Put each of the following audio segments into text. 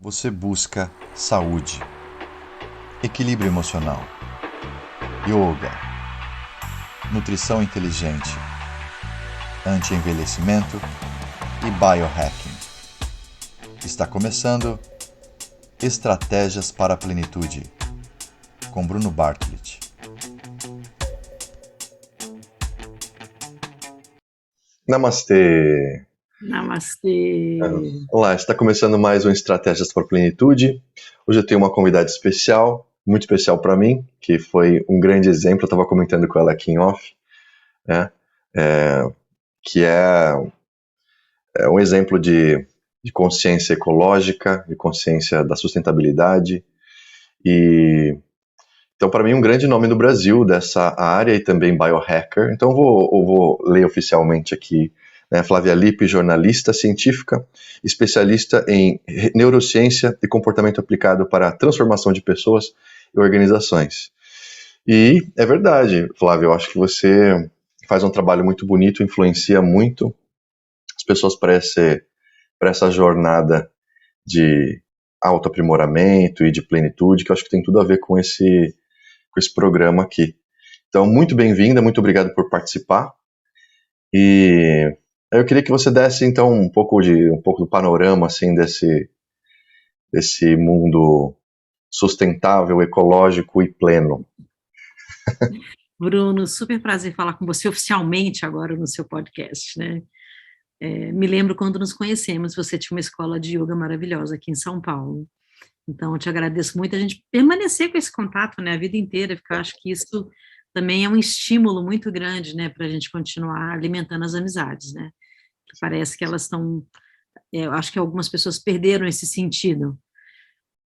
Você busca saúde, equilíbrio emocional, yoga, nutrição inteligente, anti-envelhecimento e biohacking. Está começando Estratégias para a Plenitude, com Bruno Bartlett. Namastê! Namastê! Olá, está começando mais um Estratégias para a Plenitude. Hoje eu tenho uma convidada especial, muito especial para mim, que foi um grande exemplo, eu estava comentando com ela aqui em off, né? Que é um exemplo de consciência ecológica, de consciência da sustentabilidade. E então, para mim, um grande nome no Brasil dessa área e também biohacker. Então, eu vou ler oficialmente aqui, né? Flávia Lippe, jornalista científica, especialista em neurociência e comportamento aplicado para a transformação de pessoas e organizações. E é verdade, Flávia, eu acho que você faz um trabalho muito bonito, influencia muito as pessoas para essa jornada de autoaprimoramento e de plenitude, que eu acho que tem tudo a ver com esse programa aqui. Então, muito bem-vinda, muito obrigado por participar. E eu queria que você desse, então, um pouco do panorama, assim, desse mundo sustentável, ecológico e pleno. Bruno, super prazer falar com você oficialmente agora no seu podcast, né? Me lembro quando nos conhecemos, você tinha uma escola de yoga maravilhosa aqui em São Paulo. Então, eu te agradeço muito a gente permanecer com esse contato, né, a vida inteira, porque eu acho que isso também é um estímulo muito grande, né, para a gente continuar alimentando as amizades, né, que parece que elas estão, eu acho que algumas pessoas perderam esse sentido,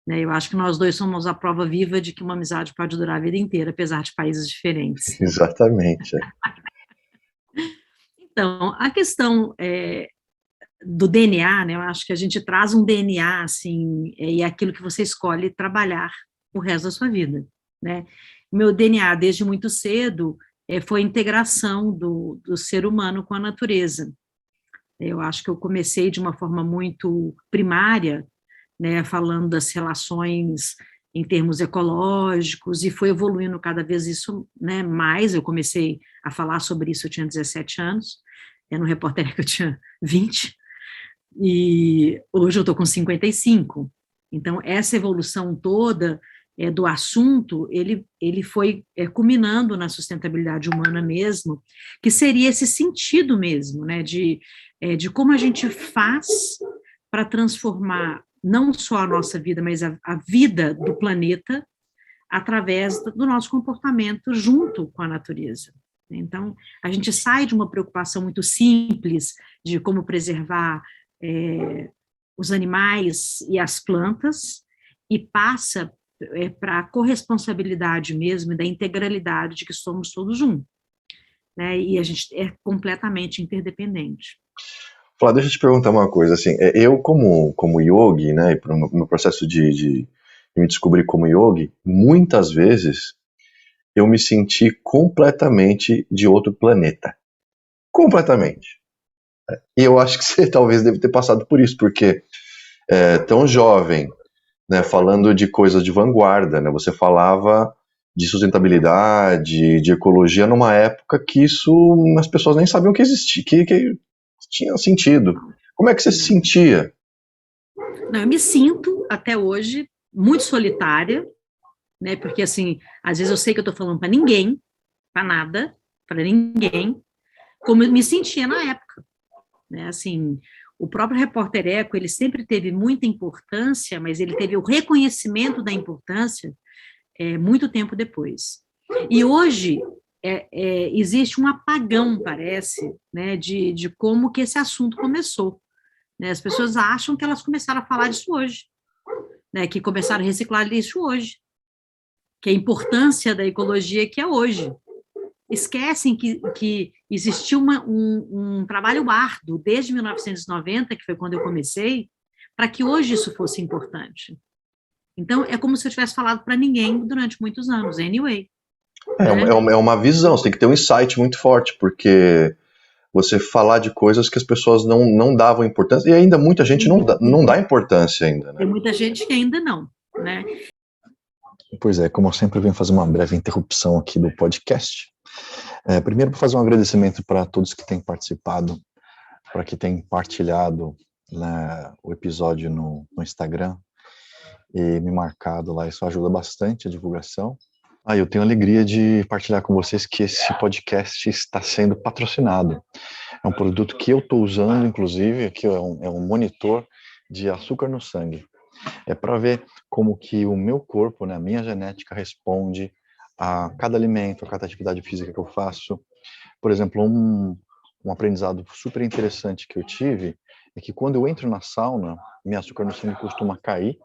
né, eu acho que nós dois somos a prova viva de que uma amizade pode durar a vida inteira, apesar de países diferentes. Exatamente. Então, a questão do DNA, né, eu acho que a gente traz um DNA, assim, e é aquilo que você escolhe trabalhar o resto da sua vida, né. Meu DNA, desde muito cedo, foi a integração do ser humano com a natureza. Eu acho que eu comecei de uma forma muito primária, né, falando das relações em termos ecológicos, e foi evoluindo cada vez isso, né, mais. Eu comecei a falar sobre isso, eu tinha 17 anos, no Repórter que eu tinha 20, e hoje eu estou com 55. Então, essa evolução toda do assunto, ele foi culminando na sustentabilidade humana mesmo, que seria esse sentido mesmo, né, de como a gente faz para transformar não só a nossa vida, mas a vida do planeta através do nosso comportamento junto com a natureza. Então, a gente sai de uma preocupação muito simples de como preservar os animais e as plantas e passa para a corresponsabilidade mesmo da integralidade de que somos todos um, né? E a gente é completamente interdependente. Flávia, deixa eu te perguntar uma coisa, assim, eu como yogi, né, e para o meu processo de me descobrir como yogi, muitas vezes eu me senti completamente de outro planeta. Completamente. E eu acho que você talvez deve ter passado por isso, porque tão jovem, né, falando de coisas de vanguarda, né, você falava de sustentabilidade, de ecologia numa época que isso as pessoas nem sabiam que existia, que tinha sentido. Como é que você se sentia? Não, eu me sinto até hoje muito solitária, né? Porque assim, às vezes eu sei que eu estou falando para ninguém, para nada, para ninguém, como eu me sentia na época, né? Assim, o próprio Repórter Eco, ele sempre teve muita importância, mas ele teve o reconhecimento da importância muito tempo depois. E hoje existe um apagão, parece, né, de como que esse assunto começou, né? As pessoas acham que elas começaram a falar disso hoje, né, que começaram a reciclar lixo hoje, que a importância da ecologia que é hoje. Esquecem que existiu um trabalho árduo desde 1990, que foi quando eu comecei, para que hoje isso fosse importante. Então, é como se eu tivesse falado para ninguém durante muitos anos, anyway. É uma visão, você tem que ter um insight muito forte, porque você falar de coisas que as pessoas não davam importância, e ainda muita gente não dá importância ainda, né? Tem muita gente que ainda não, né? Pois é, como eu sempre venho fazer uma breve interrupção aqui do podcast. Primeiro, para fazer um agradecimento para todos que têm participado, para que têm partilhado, né, o episódio no Instagram e me marcado lá, isso ajuda bastante a divulgação. Eu tenho a alegria de partilhar com vocês que esse podcast está sendo patrocinado. É um produto que eu estou usando, inclusive, aqui é um monitor de açúcar no sangue. É para ver como que o meu corpo, né, a minha genética responde a cada alimento, a cada atividade física que eu faço. Por exemplo, um aprendizado super interessante que eu tive é que quando eu entro na sauna, meu açúcar no sangue costuma cair,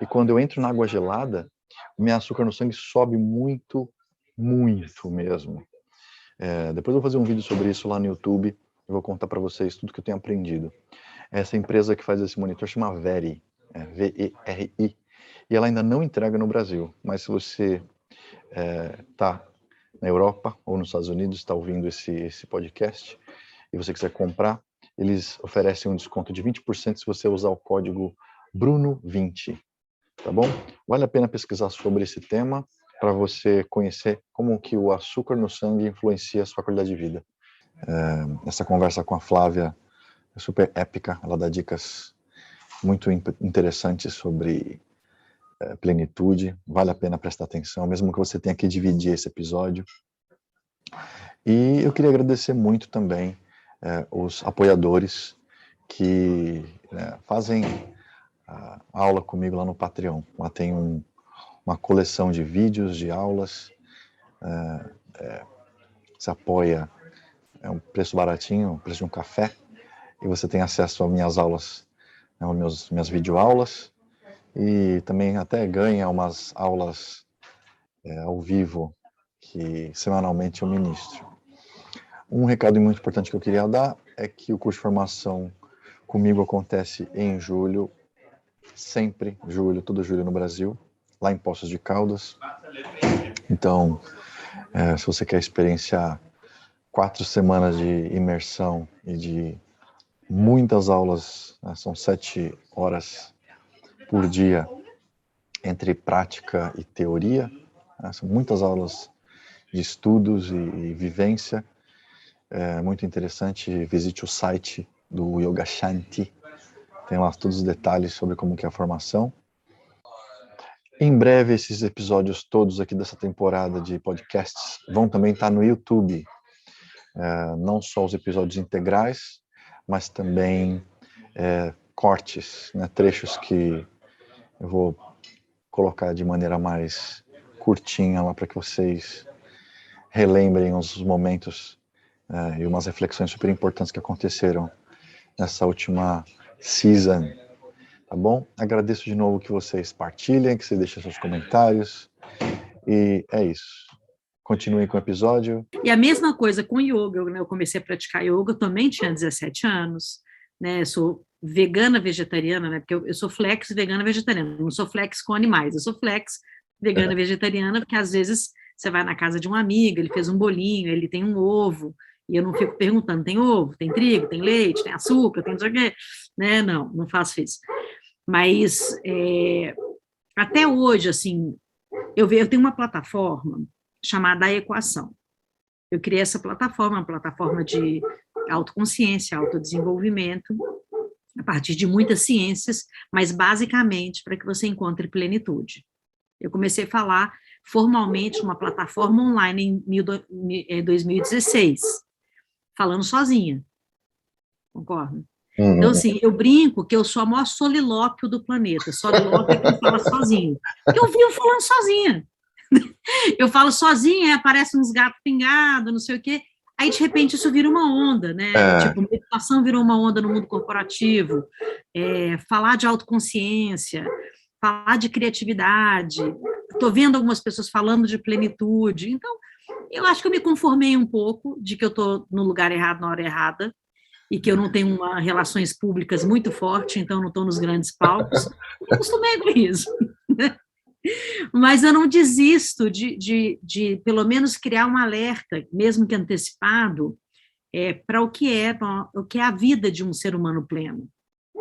e quando eu entro na água gelada, meu açúcar no sangue sobe muito, muito mesmo. Depois eu vou fazer um vídeo sobre isso lá no YouTube, eu vou contar para vocês tudo que eu tenho aprendido. Essa empresa que faz esse monitor chama Veri, VERI, e ela ainda não entrega no Brasil, mas se você está na Europa ou nos Estados Unidos, está ouvindo esse podcast, e você quiser comprar, eles oferecem um desconto de 20% se você usar o código BRUNO20, tá bom? Vale a pena pesquisar sobre esse tema para você conhecer como que o açúcar no sangue influencia a sua qualidade de vida. Essa conversa com a Flávia é super épica, ela dá dicas muito interessantes sobre plenitude, vale a pena prestar atenção, mesmo que você tenha que dividir esse episódio. E eu queria agradecer muito também os apoiadores que fazem a aula comigo lá no Patreon. Lá tem uma coleção de vídeos, de aulas, você apoia, é um preço baratinho, o preço de um café, e você tem acesso às minhas aulas, minhas videoaulas, e também até ganha umas aulas ao vivo que semanalmente eu ministro. Um recado muito importante que eu queria dar é que o curso de formação comigo acontece em julho, sempre julho, todo julho no Brasil, lá em Poços de Caldas. Então, se você quer experienciar 4 semanas de imersão e de muitas aulas, são 7 horas por dia entre prática e teoria, são muitas aulas de estudos e vivência, é muito interessante. Visite o site do Yoga Shanti, tem lá todos os detalhes sobre como que é a formação. Em breve, esses episódios todos aqui dessa temporada de podcasts vão também estar no YouTube, não só os episódios integrais, mas também cortes, né, trechos que eu vou colocar de maneira mais curtinha lá para que vocês relembrem os momentos e umas reflexões super importantes que aconteceram nessa última season, tá bom? Agradeço de novo que vocês partilhem, que vocês deixem seus comentários, e é isso. Continuem com o episódio. E a mesma coisa com yoga, eu comecei a praticar yoga, eu também tinha 17 anos, né? Eu sou vegana vegetariana, né? Porque eu sou flex vegana vegetariana, não sou flex com animais, eu sou flex vegana vegetariana, porque às vezes você vai na casa de um amigo, ele fez um bolinho, ele tem um ovo, e eu não fico perguntando, tem ovo, tem trigo, tem leite, tem açúcar, tem não sei o quê, né? Não faço isso. Mas até hoje, assim, eu tenho uma plataforma chamada A Equação. Eu criei essa plataforma, uma plataforma de autoconsciência, autodesenvolvimento, a partir de muitas ciências, mas basicamente para que você encontre plenitude. Eu comecei a falar formalmente numa plataforma online em 2016, falando sozinha, concorda? Então, assim, eu brinco que eu sou a maior solilóquio do planeta. Solilóquio é quem fala sozinho. Porque eu vivo falando sozinha. Eu falo sozinha, aparece uns gatos pingados, não sei o quê. Aí, de repente, isso vira uma onda, né? Tipo, meditação virou uma onda no mundo corporativo. Falar de autoconsciência, falar de criatividade. Estou vendo algumas pessoas falando de plenitude. Então, eu acho que eu me conformei um pouco de que eu estou no lugar errado, na hora errada, e que eu não tenho relações públicas muito forte, então não estou nos grandes palcos. Eu acostumei com isso. Mas eu não desisto de pelo menos criar um alerta, mesmo que antecipado, para o que é a vida de um ser humano pleno.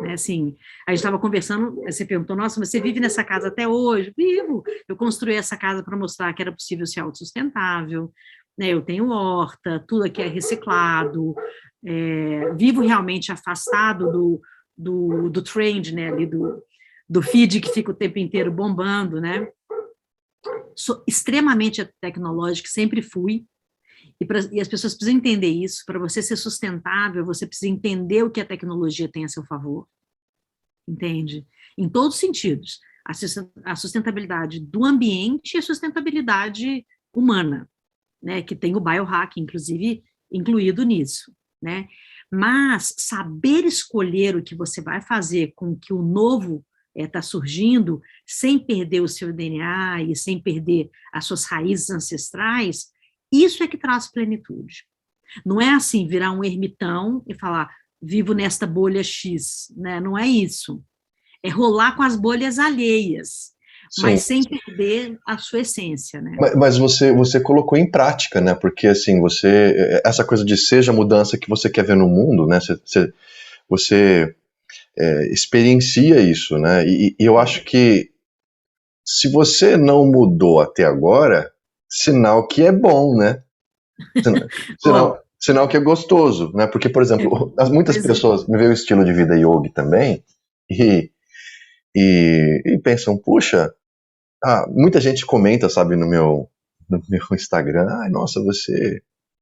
Né? Assim, a gente estava conversando, você perguntou, nossa, mas você vive nessa casa até hoje? Vivo! Eu construí essa casa para mostrar que era possível ser autossustentável, né? Eu tenho horta, tudo aqui é reciclado, vivo realmente afastado do trend, né? Ali do feed que fica o tempo inteiro bombando, né? Sou extremamente tecnológica, sempre fui, e as pessoas precisam entender isso. Para você ser sustentável, você precisa entender o que a tecnologia tem a seu favor, entende? Em todos os sentidos. A sustentabilidade do ambiente e a sustentabilidade humana, né? Que tem o biohack, inclusive, incluído nisso, né? Mas saber escolher o que você vai fazer com que o novo está surgindo, sem perder o seu DNA e sem perder as suas raízes ancestrais, isso é que traz plenitude. Não é assim, virar um ermitão e falar, vivo nesta bolha X, né? Não é isso. É rolar com as bolhas alheias, Sim. mas sem perder a sua essência, né? Mas você colocou em prática, né? Porque, assim, essa coisa de seja a mudança que você quer ver no mundo, né? Você experiencia isso, né? E eu acho que se você não mudou até agora, sinal que é bom, né? Sinal que é gostoso, né? Porque, por exemplo, muitas pessoas me veem o estilo de vida yogi também e pensam, puxa, muita gente comenta, sabe, no meu Instagram, nossa,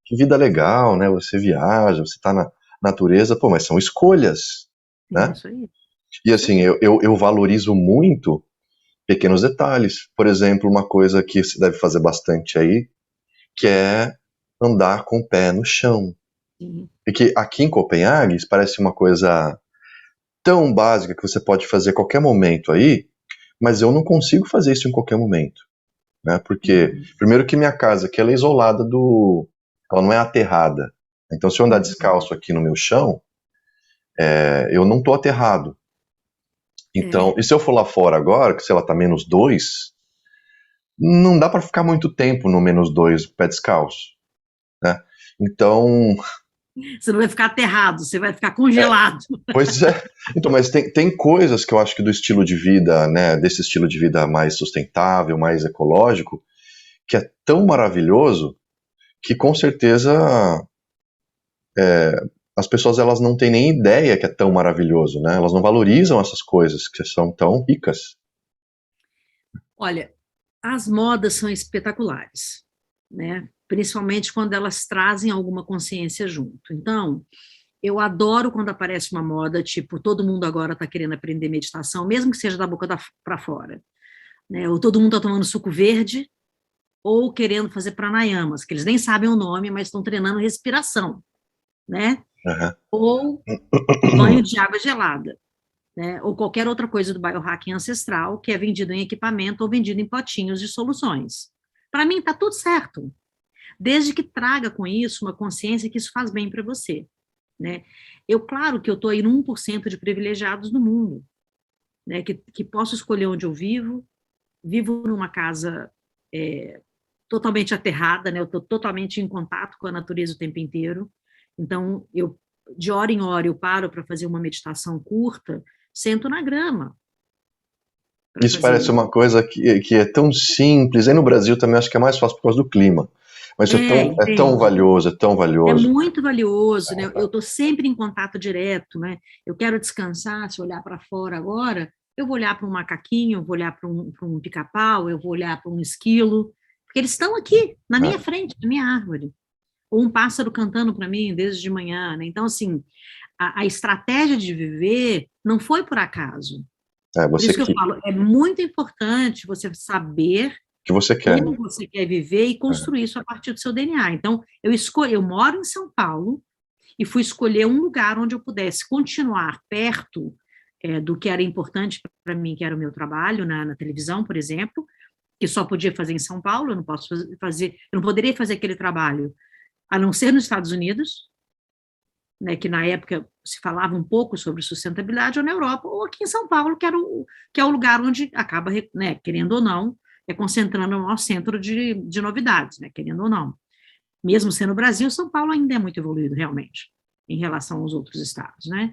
que vida legal, né? Você viaja, você tá na natureza, pô, mas são escolhas, né? Isso aí. E assim, eu valorizo muito pequenos detalhes. Por exemplo, uma coisa que se deve fazer bastante aí, que é andar com o pé no chão. Sim. Porque aqui em Copenhague, isso parece uma coisa tão básica que você pode fazer a qualquer momento aí, mas eu não consigo fazer isso em qualquer momento, né? Porque, primeiro que minha casa aqui, ela é isolada ela não é aterrada. Então, se eu andar descalço aqui no meu chão, eu não tô aterrado. Então, e se eu for lá fora agora, que sei lá, tá -2, não dá para ficar muito tempo no -2 pé descalço, né? Então, você não vai ficar aterrado, você vai ficar congelado. Pois é. Então, mas tem coisas que eu acho que do estilo de vida, né, desse estilo de vida mais sustentável, mais ecológico, que é tão maravilhoso que com certeza as pessoas elas não têm nem ideia que é tão maravilhoso, né? Elas não valorizam essas coisas que são tão ricas. Olha, as modas são espetaculares, né? Principalmente quando elas trazem alguma consciência junto. Então, eu adoro quando aparece uma moda, tipo, todo mundo agora está querendo aprender meditação, mesmo que seja da boca para fora, né? Ou todo mundo está tomando suco verde, ou querendo fazer pranayamas, que eles nem sabem o nome, mas estão treinando respiração, né? Uhum. Ou banho de água gelada, né? Ou qualquer outra coisa do biohacking ancestral, que é vendido em equipamento ou vendido em potinhos de soluções. Para mim, está tudo certo, desde que traga com isso uma consciência que isso faz bem para você, né? Claro que eu estou aí no 1% de privilegiados do mundo, né? Que posso escolher onde eu vivo numa casa totalmente aterrada, né? Eu estou totalmente em contato com a natureza o tempo inteiro, então de hora em hora eu paro para fazer uma meditação curta, sento na grama. Isso parece uma coisa que é tão simples. Aí no Brasil também acho que é mais fácil por causa do clima. Mas é tão valioso, é tão valioso. É muito valioso, né? Eu estou sempre em contato direto, né? Eu quero descansar, se olhar para fora agora, eu vou olhar para um macaquinho, eu vou olhar para um pica-pau, eu vou olhar para um esquilo, porque eles estão aqui, na minha frente, na minha árvore. Ou um pássaro cantando para mim desde de manhã, né? Então, assim, a estratégia de viver não foi por acaso. Por isso que eu falo, é muito importante você saber que você quer. Como você quer viver e construir isso a partir do seu DNA. Então, eu moro em São Paulo e fui escolher um lugar onde eu pudesse continuar perto do que era importante para mim, que era o meu trabalho na televisão, por exemplo, que só podia fazer em São Paulo, eu não posso fazer, eu não poderia fazer aquele trabalho a não ser nos Estados Unidos, né, que na época se falava um pouco sobre sustentabilidade, ou na Europa, ou aqui em São Paulo, que é o lugar onde acaba, né, querendo ou não, concentrando o maior centro de novidades, né, querendo ou não. Mesmo sendo o Brasil, São Paulo ainda é muito evoluído, realmente, em relação aos outros estados, né?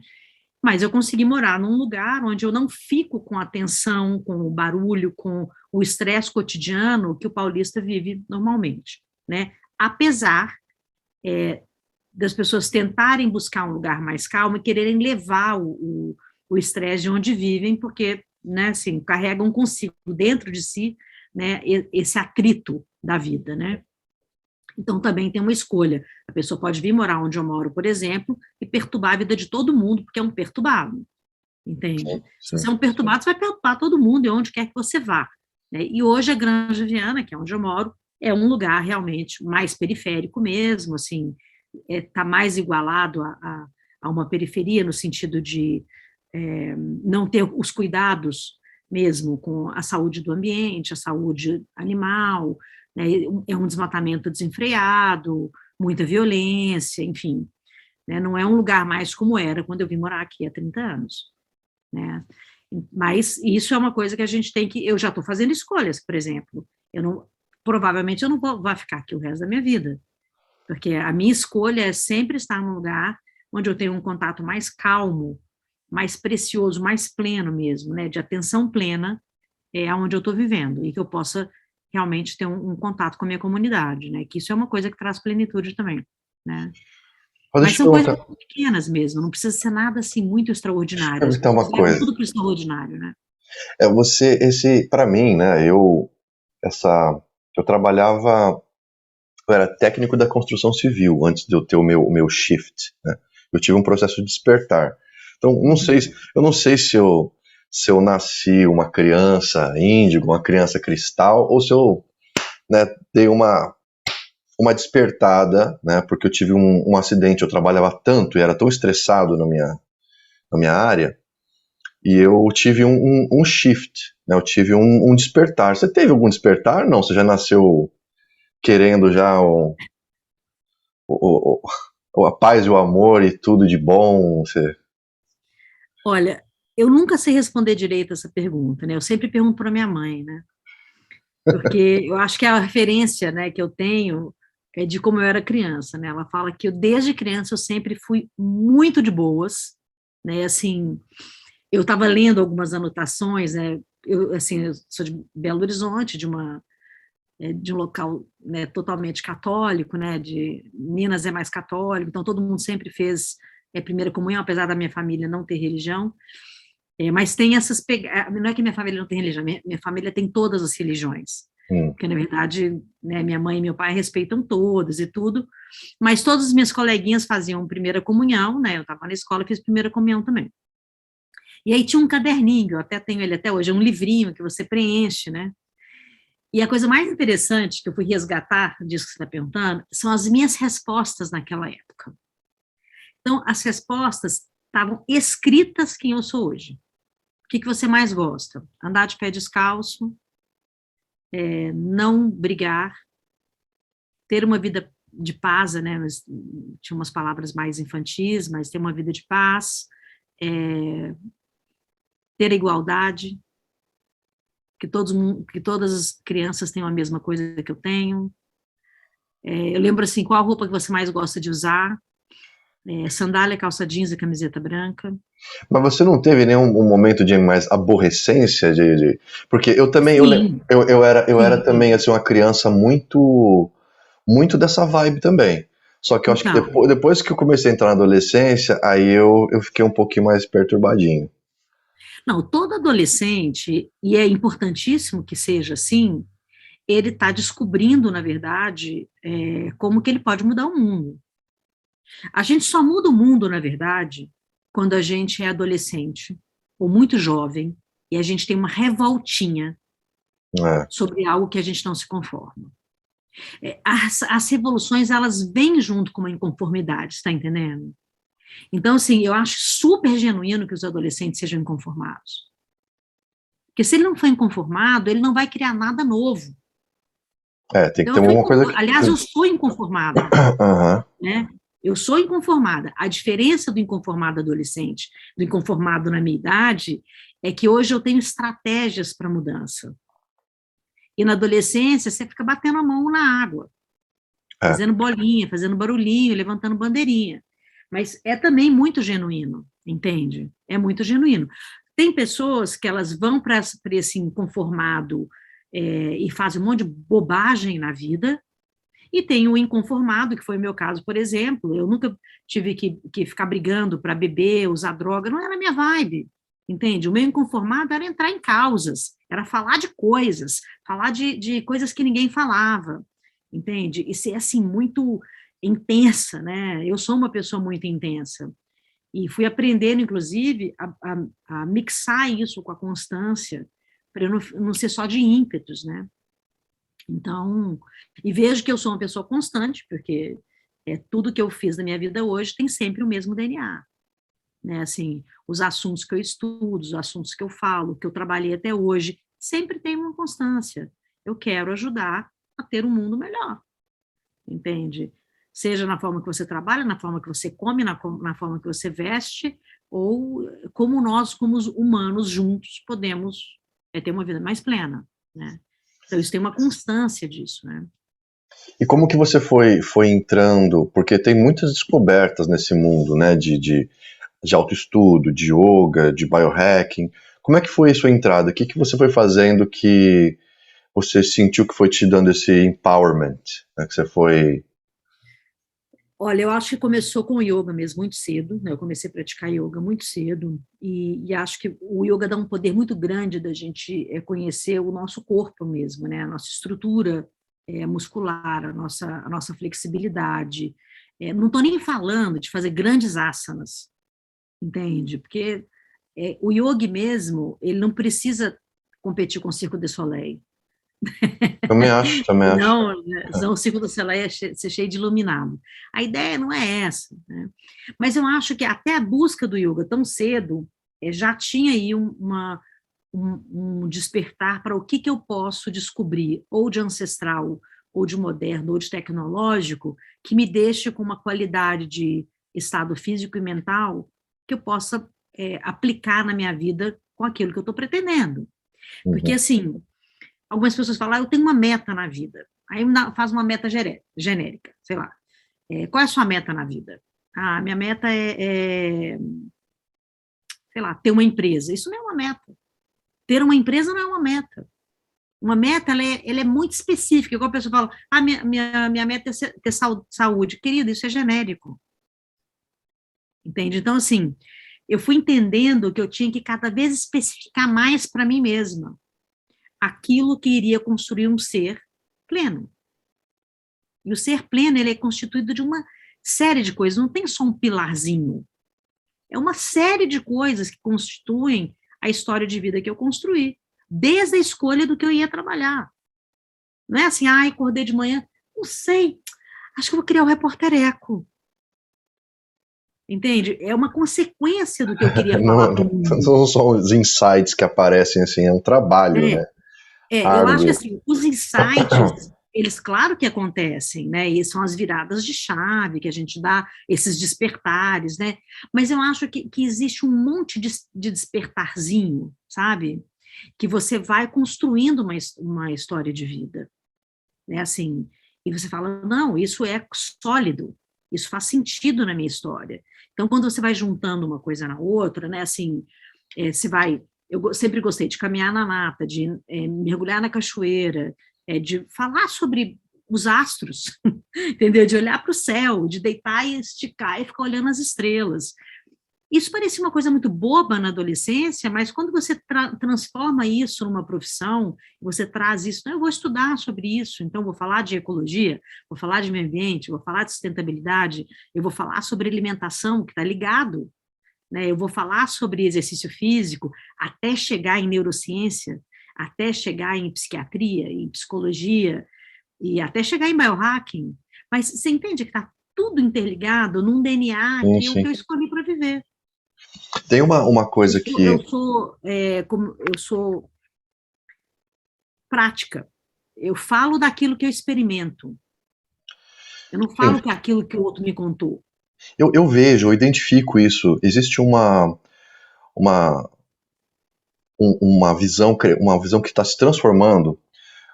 Mas eu consegui morar num lugar onde eu não fico com a tensão, com o barulho, com o estresse cotidiano que o paulista vive normalmente, né? Apesar das pessoas tentarem buscar um lugar mais calmo e quererem levar o estresse de onde vivem, porque, né, assim, carregam consigo, dentro de si, né, esse atrito da vida, né? Então, também tem uma escolha. A pessoa pode vir morar onde eu moro, por exemplo, e perturbar a vida de todo mundo, porque é um perturbado, entende? Sim, Se sim. você é um perturbado, você vai perturbar todo mundo, e onde quer que você vá, né? E hoje a Granja Viana, que é onde eu moro, é um lugar realmente mais periférico mesmo, assim, está mais igualado a uma periferia, no sentido de não ter os cuidados mesmo com a saúde do ambiente, a saúde animal, né? É um desmatamento desenfreado, muita violência, enfim, né? Não é um lugar mais como era quando eu vim morar aqui há 30 anos, né? Mas isso é uma coisa que a gente tem que, eu já estou fazendo escolhas, por exemplo, provavelmente eu não vou ficar aqui o resto da minha vida, porque a minha escolha é sempre estar num lugar onde eu tenho um contato mais calmo, mais precioso, mais pleno mesmo, né, de atenção plena, onde eu estou vivendo, e que eu possa realmente ter um contato com a minha comunidade, né, que isso é uma coisa que traz plenitude também, né. Mas Mas deixa eu são coisas perguntar, pequenas mesmo, não precisa ser nada assim muito deixa eu extraordinário, as perguntar pessoas uma levam coisa. tudo para o extraordinário, né. Para mim, né, essa, eu trabalhava, eu era técnico da construção civil antes de eu ter o meu shift, né? Eu tive um processo de despertar. Então, eu não sei se eu nasci uma criança índigo, uma criança cristal, ou se eu, né, dei uma despertada, né, porque eu tive um acidente, eu trabalhava tanto e era tão estressado na minha área, e eu tive um shift, né, eu tive um despertar. Você teve algum despertar? Não, você já nasceu querendo já o, a paz e o amor e tudo de bom. Olha, eu nunca sei responder direito essa pergunta, né, eu sempre pergunto para minha mãe, né, porque eu acho que a referência, né, que eu tenho é de como eu era criança, né? Ela fala que desde criança eu sempre fui muito de boas, né? Assim, eu estava lendo algumas anotações, né? Eu sou de Belo Horizonte, de um local, né, totalmente católico, né? De Minas é mais católico, então todo mundo sempre fez primeira comunhão, apesar da minha família não ter religião. Mas tem essas não é que minha família não tem religião, minha família tem todas as religiões, Hum. porque na verdade, né, minha mãe e meu pai respeitam todas e tudo, mas todas as minhas coleguinhas faziam primeira comunhão, né, eu estava na escola e fiz primeira comunhão também. E aí tinha um caderninho, eu até tenho ele até hoje, é um livrinho que você preenche, né, e a coisa mais interessante que eu fui resgatar disso que você está perguntando, são as minhas respostas naquela época. Então, as respostas estavam escritas quem eu sou hoje. O que você mais gosta? Andar de pé descalço, não brigar, ter uma vida de paz, né? Tinha umas palavras mais infantis, mas ter uma vida de paz, ter a igualdade, que todas as crianças tenham a mesma coisa que eu tenho. Eu lembro assim, qual a roupa que você mais gosta de usar? Sandália, calça jeans e camiseta branca. Mas você não teve nenhum um momento de mais aborrecência porque eu também Sim, eu era sim. também assim uma criança muito muito dessa vibe também. Só que eu acho que Então, depois que eu comecei a entrar na adolescência, aí eu fiquei um pouquinho mais perturbadinho. não, todo adolescente, e é importantíssimo que seja assim, ele está descobrindo, na verdade, como que ele pode mudar o mundo. A gente só muda o mundo, na verdade, quando a gente é adolescente ou muito jovem e a gente tem uma revoltinha É, sobre algo que a gente não se conforma. As revoluções, elas vêm junto com uma inconformidade, está entendendo? Então, assim, eu acho super genuíno que os adolescentes sejam inconformados. Porque se ele não for inconformado, ele não vai criar nada novo. tem que Então, ter alguma coisa que. aliás, eu sou inconformada, Aham. né? Eu sou inconformada. A diferença do inconformado adolescente, do inconformado na minha idade, é que hoje eu tenho estratégias para mudança. E na adolescência, você fica batendo a mão na água. fazendo bolinha, fazendo barulhinho, levantando bandeirinha. Mas é também muito genuíno, entende? É muito genuíno. Tem pessoas que elas vão para esse inconformado e fazem um monte de bobagem na vida, e tem o inconformado, que foi o meu caso, por exemplo. Eu nunca tive que ficar brigando para beber, usar droga, não era a minha vibe, entende? O meu inconformado era entrar em causas, era falar de coisas, falar de coisas que ninguém falava, entende? E ser, assim, muito intensa, né? Eu sou uma pessoa muito intensa, e fui aprendendo, inclusive, a mixar isso com a constância, para eu não ser só de ímpetos, né? Então, e vejo que eu sou uma pessoa constante, porque tudo que eu fiz na minha vida hoje tem sempre o mesmo DNA, né? Assim, os assuntos que eu estudo, os assuntos que eu falo, que eu trabalhei até hoje, sempre tem uma constância. Eu quero ajudar a ter um mundo melhor, entende? Seja na forma que você trabalha, na forma que você come, na forma que você veste, ou como nós, como os humanos juntos, podemos ter uma vida mais plena, né? Então, isso tem uma constância disso, né? E como que você foi entrando, porque tem muitas descobertas nesse mundo, né, de autoestudo, de yoga, de biohacking. Como é que foi a sua entrada? O que que você foi fazendo que você sentiu que foi te dando esse empowerment, né, que você foi... Olha, eu acho que começou com o yoga mesmo, muito cedo, né? Eu comecei a praticar yoga muito cedo, e acho que o yoga dá um poder muito grande da gente conhecer o nosso corpo mesmo, né? A nossa estrutura muscular, a nossa flexibilidade. Não estou nem falando de fazer grandes asanas, entende? Porque o yoga mesmo, ele não precisa competir com o Circo du Soleil. Também acho, também acho. Não, né, senão o Circo du Soleil ia ser cheio de iluminado. A ideia não é essa, né? Mas eu acho que até a busca do yoga tão cedo já tinha aí um despertar para o que eu posso descobrir, ou de ancestral, ou de moderno, ou de tecnológico, que me deixe com uma qualidade de estado físico e mental que eu possa aplicar na minha vida com aquilo que eu estou pretendendo. Porque, Uhum. assim, algumas pessoas falam, eu tenho uma meta na vida. Aí faz uma meta genérica, sei lá. Qual é a sua meta na vida? Ah, minha meta sei lá, ter uma empresa. Isso não é uma meta. Ter uma empresa não é uma meta. Uma meta, ela é muito específica. Igual a pessoa fala, minha meta é ter saúde. Querido, isso é genérico. Entende? Então, assim, eu fui entendendo que eu tinha que cada vez especificar mais para mim mesma aquilo que iria construir um ser pleno. E o ser pleno, ele é constituído de uma série de coisas, não tem só um pilarzinho. É uma série de coisas que constituem a história de vida que eu construí, desde a escolha do que eu ia trabalhar. Não é assim, acordei de manhã, não sei, acho que eu vou criar o Repórter Eco. Entende? É uma consequência do que eu queria falar para o mundo. Não são os insights que aparecem assim, é um trabalho, né? Eu acho que Árduo. assim, os insights, eles claro que acontecem, né? E são as viradas de chave que a gente dá, esses despertares, né? Mas eu acho que existe um monte de despertarzinho, sabe? Que você vai construindo uma história de vida, né? Assim, e você fala, não, isso é sólido, isso faz sentido na minha história. Então, quando você vai juntando uma coisa na outra, né? Assim, você vai... Eu sempre gostei de caminhar na mata, de mergulhar na cachoeira, de falar sobre os astros, entendeu? De olhar para o céu, de deitar e esticar e ficar olhando as estrelas. Isso parecia uma coisa muito boba na adolescência, mas quando você transforma isso numa profissão, você traz isso, eu vou estudar sobre isso, então vou falar de ecologia, vou falar de meio ambiente, vou falar de sustentabilidade, eu vou falar sobre alimentação, que está ligado, né? Eu vou falar sobre exercício físico, até chegar em neurociência, até chegar em psiquiatria, em psicologia, e até chegar em biohacking. Mas você entende que está tudo interligado num DNA Sim, que é o que sim. eu escolhi para viver. Tem uma coisa que... Eu sou prática. Eu falo daquilo que eu experimento. Eu não Sim, falo que é aquilo que o outro me contou. eu vejo, eu identifico isso. Existe uma, uma visão que está se transformando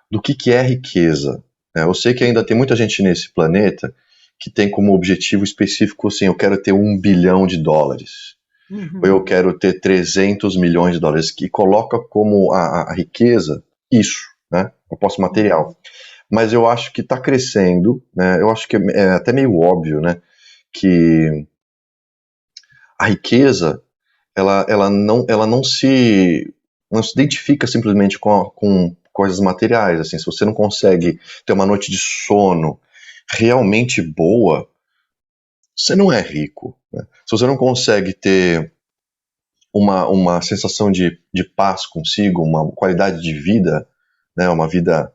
do que é riqueza. né? Eu sei que ainda tem muita gente nesse planeta que tem como objetivo específico assim, eu quero ter $1 bilhão, ou eu quero ter 300 milhões de dólares, que coloca como a riqueza isso, né? O posse material. Mas eu acho que está crescendo, né? Eu acho que é até meio óbvio, né? Que a riqueza ela não se identifica simplesmente com coisas materiais. Assim, se você não consegue ter uma noite de sono realmente boa, você não é rico, né? Se você não consegue ter uma sensação de paz consigo, uma qualidade de vida, né, uma vida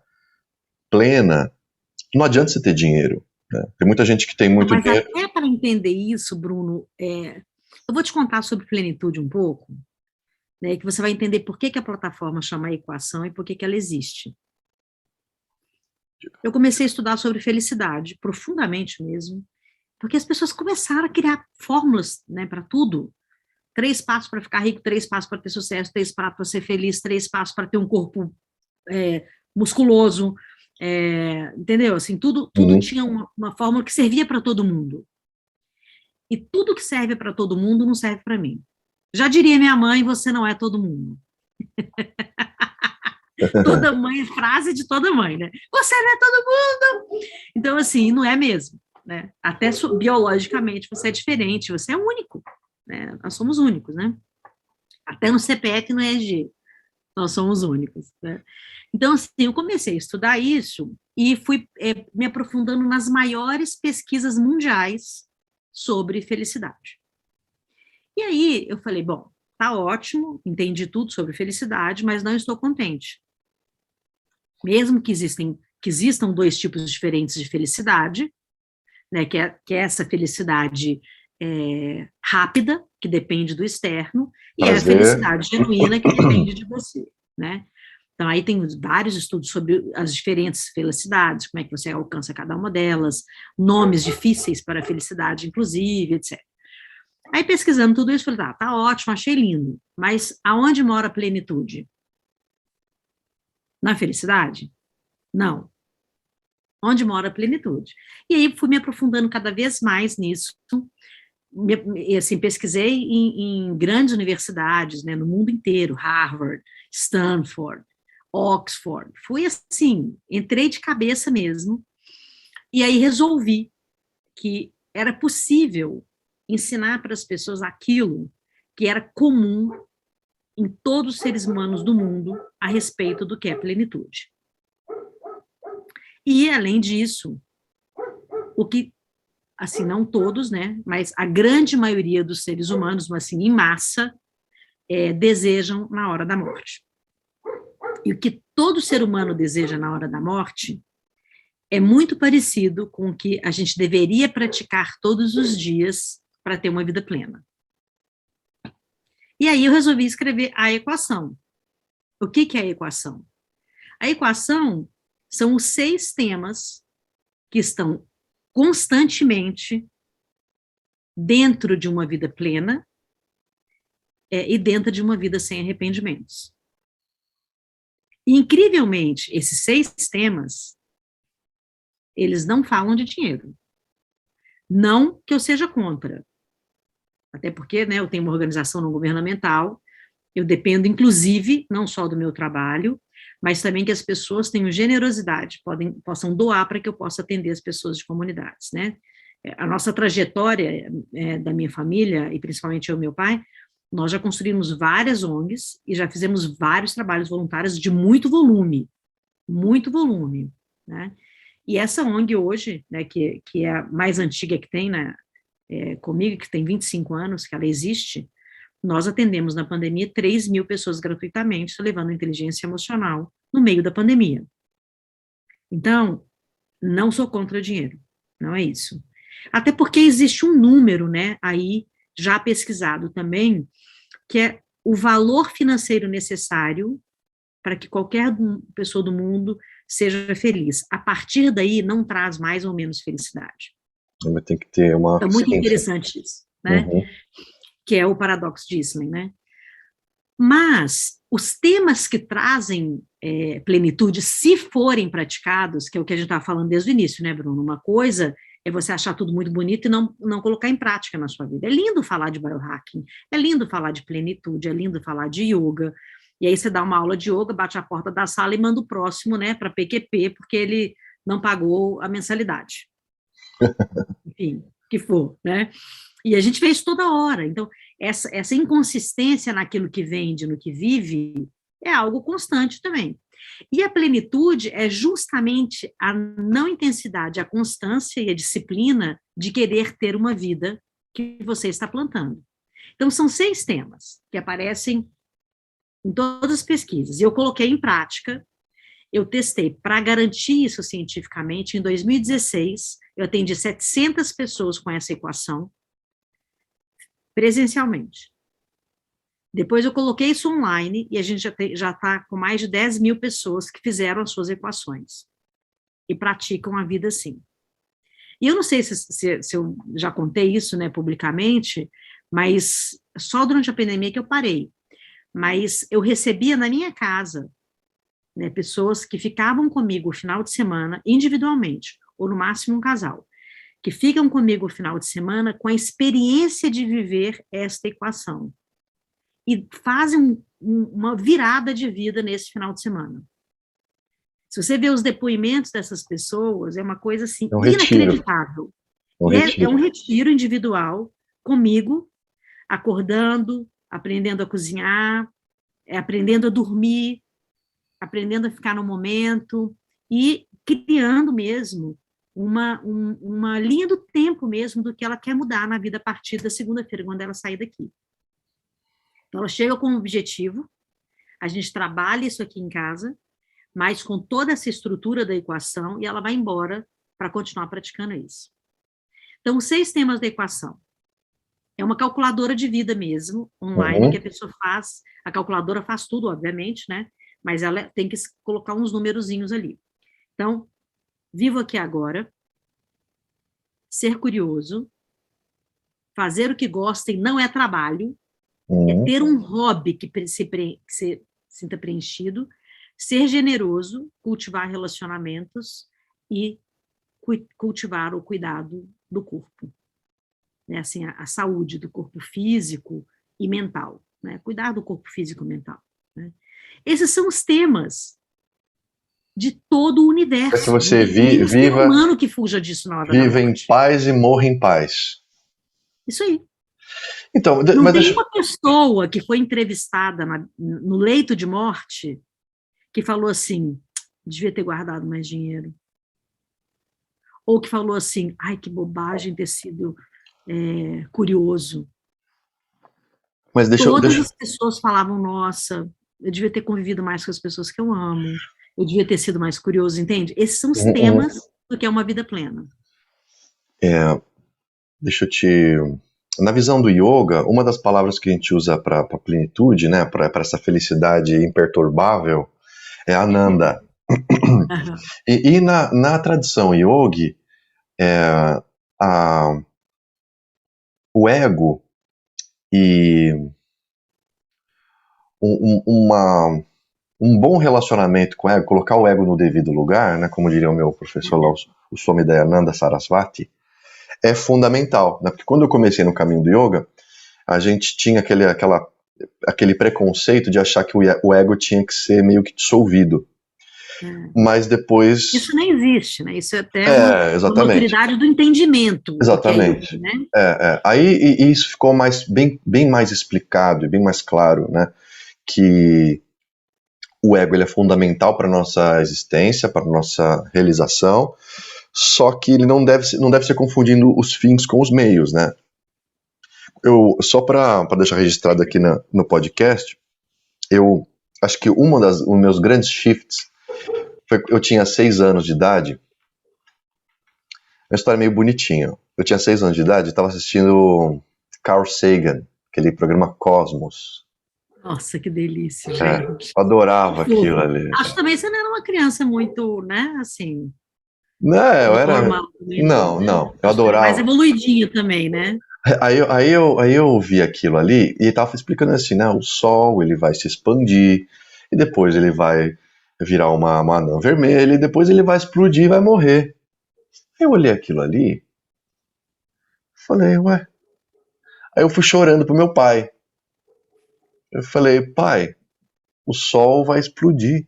plena, não adianta você ter dinheiro, né? Tem muita gente que tem muito Mas dinheiro. até para entender isso, Bruno, eu vou te contar sobre plenitude um pouco, né, que você vai entender por que a plataforma chama equação e por que ela existe. Eu comecei a estudar sobre felicidade, profundamente mesmo, porque as pessoas começaram a criar fórmulas, né, para tudo. 3 passos para ficar rico, 3 passos para ter sucesso, 3 passos para ser feliz, 3 passos para ter um corpo musculoso, entendeu? Assim, tudo tinha uma fórmula que servia para todo mundo. E tudo que serve para todo mundo não serve para mim. Já diria minha mãe, você não é todo mundo. Toda mãe, frase de toda mãe, né? Você não é todo mundo. Então, assim, não é mesmo, né? Até biologicamente você é diferente, você é único, né? Nós somos únicos, né? Até no CPF e no ERG, nós somos únicos, né? Então, assim, eu comecei a estudar isso e fui me aprofundando nas maiores pesquisas mundiais sobre felicidade. E aí eu falei, bom, tá ótimo, entendi tudo sobre felicidade, mas não estou contente. Mesmo que existam 2 tipos diferentes de felicidade, né, que é essa felicidade rápida, que depende do externo, e a felicidade genuína, que depende de você, né? Então, aí tem vários estudos sobre as diferentes felicidades, como é que você alcança cada uma delas, nomes difíceis para a felicidade, inclusive, etc. Aí, pesquisando tudo isso, falei, tá ótimo, achei lindo, mas aonde mora a plenitude? Na felicidade? Não. Onde mora a plenitude? E aí, fui me aprofundando cada vez mais nisso, assim, pesquisei em grandes universidades, né, no mundo inteiro, Harvard, Stanford, Oxford, fui assim, entrei de cabeça mesmo, e aí resolvi que era possível ensinar para as pessoas aquilo que era comum em todos os seres humanos do mundo a respeito do que é plenitude. E, além disso, o que, assim, não todos, né, mas a grande maioria dos seres humanos, assim, em massa, desejam na hora da morte. E o que todo ser humano deseja na hora da morte é muito parecido com o que a gente deveria praticar todos os dias para ter uma vida plena. E aí eu resolvi escrever a equação. O que é a equação? A equação são os 6 temas que estão constantemente dentro de uma vida plena e dentro de uma vida sem arrependimentos. E, incrivelmente, esses 6 temas, eles não falam de dinheiro. Não que eu seja contra, até porque, né, eu tenho uma organização não governamental, eu dependo, inclusive, não só do meu trabalho, mas também que as pessoas tenham generosidade, possam doar para que eu possa atender as pessoas de comunidades, né? A nossa trajetória da minha família, e principalmente eu e meu pai, nós já construímos várias ONGs e já fizemos vários trabalhos voluntários de muito volume, né? E essa ONG hoje, né, que é a mais antiga que tem, né, comigo, que tem 25 anos, que ela existe, nós atendemos na pandemia 3.000 pessoas gratuitamente, levando inteligência emocional no meio da pandemia. Então, não sou contra o dinheiro, não é isso. Até porque existe um número, né, aí, já pesquisado também, que é o valor financeiro necessário para que qualquer pessoa do mundo seja feliz. A partir daí, não traz mais ou menos felicidade. Tem que ter uma Então, muito interessante isso, né? Que é o paradoxo de Isling, né? Mas os temas que trazem plenitude, se forem praticados, que é o que a gente estava falando desde o início, né, Bruno? Uma coisa é você achar tudo muito bonito e não colocar em prática na sua vida. É lindo falar de biohacking, é lindo falar de plenitude, é lindo falar de yoga, e aí você dá uma aula de yoga, bate a porta da sala e manda o próximo, né, para PQP, porque ele não pagou a mensalidade. Enfim, o que for, né? E a gente vê isso toda hora. Então, essa inconsistência naquilo que vende, no que vive, é algo constante também. E a plenitude é justamente a não intensidade, a constância e a disciplina de querer ter uma vida que você está plantando. Então, são 6 temas que aparecem em todas as pesquisas. E eu coloquei em prática, eu testei para garantir isso cientificamente. Em 2016, eu atendi 700 pessoas com essa equação, presencialmente. Depois eu coloquei isso online e a gente já está com mais de 10 mil pessoas que fizeram as suas equações e praticam a vida assim. E eu não sei se eu já contei isso, né, publicamente, mas só durante a pandemia que eu parei. Mas eu recebia na minha casa, né, pessoas que ficavam comigo o final de semana, individualmente, ou no máximo um casal, que ficam comigo o final de semana com a experiência de viver esta equação. E fazem uma virada de vida nesse final de semana. Se você vê os depoimentos dessas pessoas, é uma coisa assim, inacreditável. É um retiro individual, comigo, acordando, aprendendo a cozinhar, aprendendo a dormir, aprendendo a ficar no momento, e criando mesmo uma linha do tempo mesmo do que ela quer mudar na vida a partir da segunda-feira, quando ela sair daqui. Então, ela chega com um objetivo, a gente trabalha isso aqui em casa, mas com toda essa estrutura da equação, e ela vai embora para continuar praticando isso. Então, os 6 temas da equação. É uma calculadora de vida mesmo, online, que a pessoa faz, a calculadora faz tudo, obviamente, né? Mas ela tem que colocar uns numerozinhos ali. Então, vivo aqui agora, ser curioso, fazer o que gosta e não é trabalho, é ter um hobby que se sinta preenchido, ser generoso, cultivar relacionamentos e cultivar o cuidado do corpo. Né? Assim, a saúde do corpo físico e mental. Né? Cuidar do corpo físico e mental. Né? Esses são os temas de todo o universo. É que você viva humano que fuja disso na hora viva em paz e morra em paz. Isso aí. Então, não tem uma pessoa que foi entrevistada no leito de morte que falou assim, devia ter guardado mais dinheiro. Ou que falou assim, ai, que bobagem ter sido curioso. Mas Todas as pessoas falavam, nossa, eu devia ter convivido mais com as pessoas que eu amo, eu devia ter sido mais curioso, entende? Esses são os temas do que é uma vida plena. Deixa eu te... Na visão do yoga, uma das palavras que a gente usa para plenitude, né, para essa felicidade imperturbável, é Ananda. E na tradição yogi, o ego e um bom relacionamento com o ego, colocar o ego no devido lugar, né, como diria o meu professor lá, o Swami Dayananda Sarasvati, é fundamental, né? Porque quando eu comecei no caminho do yoga, a gente tinha aquele preconceito de achar que o ego tinha que ser meio que dissolvido. Mas depois... Isso nem existe, né? Isso é até uma autoridade do entendimento. Exatamente. Do que é isso, né? Aí isso ficou bem mais explicado e bem mais claro, né? Que o ego ele é fundamental para a nossa existência, para a nossa realização, só que ele não deve ser confundindo os fins com os meios, né? Só para deixar registrado aqui no podcast, eu acho que os meus grandes shifts foi, eu tinha 6 anos de idade, uma história meio bonitinha. Eu tinha 6 anos de idade e estava assistindo Carl Sagan, aquele programa Cosmos. Nossa, que delícia, gente. Eu adorava aquilo ali. Acho que também você não era uma criança muito, né, assim... Não, eu era... Normal, não, eu adorava. Mais evoluidinho também, né? Aí eu ouvi aquilo ali e tava explicando assim, né? O Sol, ele vai se expandir e depois ele vai virar uma anã vermelha e depois ele vai explodir e vai morrer. Aí eu olhei aquilo ali, falei, ué. Aí eu fui chorando pro meu pai. Eu falei, pai, o Sol vai explodir.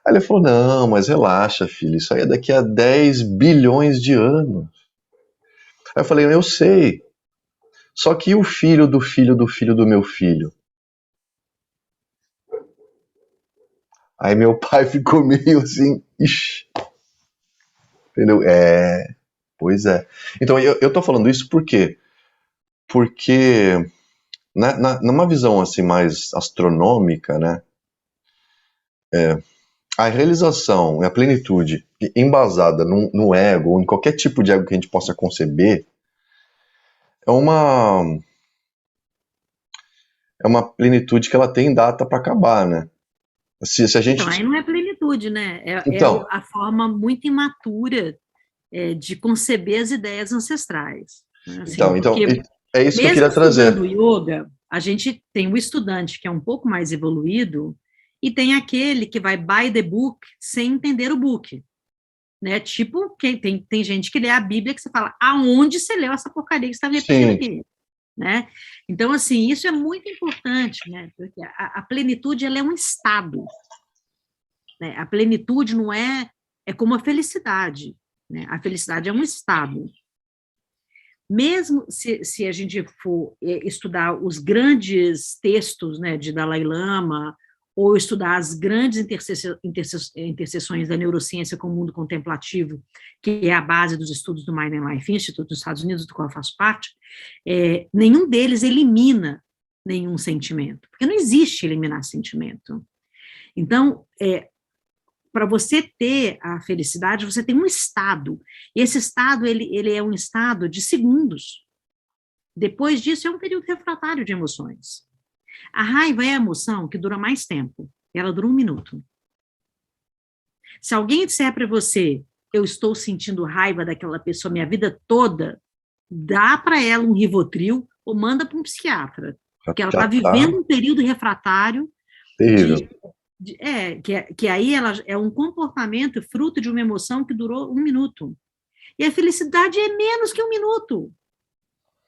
Aí ele falou, não, mas relaxa, filho, isso aí é daqui a 10 bilhões de anos. Aí eu falei, eu sei. Só que o filho do filho do filho do meu filho? Aí meu pai ficou meio assim, ixi, entendeu? Pois é. Então eu tô falando isso por quê? Porque numa visão assim mais astronômica, né? A realização, a plenitude embasada no ego, ou em qualquer tipo de ego que a gente possa conceber, é uma plenitude que ela tem data para acabar, né? Se a gente. Então, aí não é plenitude, né? É Então, a forma muito imatura de conceber as ideias ancestrais. Né? Assim, então, porque é isso que eu mesmo queria estudando trazer. yoga, a gente tem o estudante que é um pouco mais evoluído e tem aquele que vai buy the book sem entender o book. Né? Tipo, tem gente que lê a Bíblia que você fala, aonde você leu essa porcaria que você está repetindo Sim, aqui? Né? Então, assim, isso é muito importante, né? Porque a plenitude ela é um estado. Né? A plenitude não é como a felicidade. Né? A felicidade é um estado. Mesmo se a gente for estudar os grandes textos, né, de Dalai Lama, ou estudar as grandes interseções da neurociência com o mundo contemplativo, que é a base dos estudos do Mind and Life Institute dos Estados Unidos, do qual eu faço parte, nenhum deles elimina nenhum sentimento, porque não existe eliminar sentimento. Então, para você ter a felicidade, você tem um estado. E esse estado, ele é um estado de segundos. Depois disso, é um período refratário de emoções. A raiva é a emoção que dura mais tempo. Ela dura 1 minuto. Se alguém disser para você, eu estou sentindo raiva daquela pessoa minha vida toda, dá para ela um Rivotril ou manda para um psiquiatra. Porque ela já está tá vivendo um período refratário terrível. que aí ela é um comportamento fruto de uma emoção que durou 1 minuto. E a felicidade é menos que 1 minuto.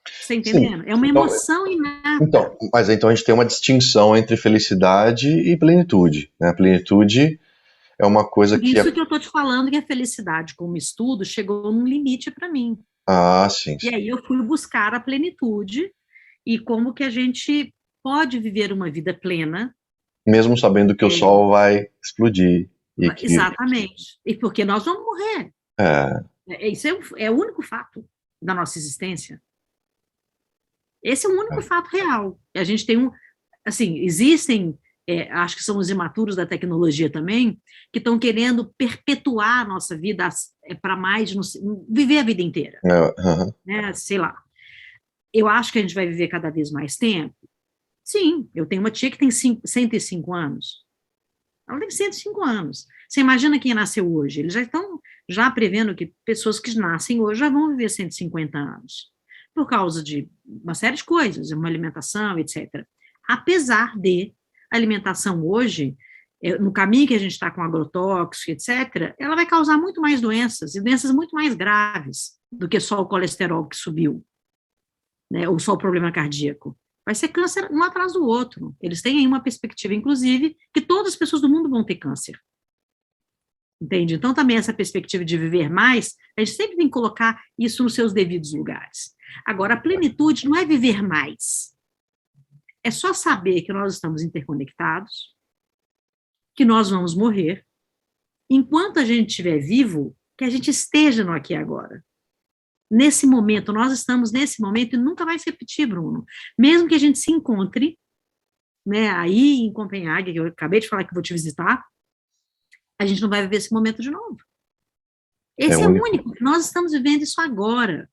Você está Sim. entendendo? É uma emoção inata. Mas então a gente tem uma distinção entre felicidade e plenitude. Né? A plenitude é uma coisa Por que. isso que eu estou te falando que a felicidade, como estudo, chegou num limite para mim. Ah, sim, E sim. aí eu fui buscar a plenitude e como que a gente pode viver uma vida plena. Mesmo sabendo que o É, sol vai explodir e que. exatamente. E porque nós vamos morrer. É, Isso é o único fato da nossa existência. Esse é o único fato real. E a gente tem assim, existem, acho que são os imaturos da tecnologia também, que estão querendo perpetuar a nossa vida para mais, viver a vida inteira, uhum. né? Sei lá. Eu acho que a gente vai viver cada vez mais tempo. Sim, eu tenho uma tia que tem 105 anos. Ela tem 105 anos. Você imagina quem nasceu hoje? Eles já estão prevendo que pessoas que nascem hoje já vão viver 150 anos. Por causa de uma série de coisas, uma alimentação, etc. Apesar de a alimentação hoje, no caminho que a gente está com agrotóxico, etc., ela vai causar muito mais doenças, e doenças muito mais graves do que só o colesterol que subiu, né, ou só o problema cardíaco. Vai ser câncer um atrás do outro. Eles têm aí uma perspectiva, inclusive, que todas as pessoas do mundo vão ter câncer. Entende? Então, também essa perspectiva de viver mais, a gente sempre tem que colocar isso nos seus devidos lugares. Agora, a plenitude não é viver mais. É só saber que nós estamos interconectados, que nós vamos morrer. Enquanto a gente estiver vivo, que a gente esteja no aqui e agora. Nesse momento, nós estamos nesse momento e nunca vai se repetir, Bruno. Mesmo que a gente se encontre, né, aí em Copenhague, que eu acabei de falar que vou te visitar, a gente não vai viver esse momento de novo. Esse é único. único. Nós estamos vivendo isso agora,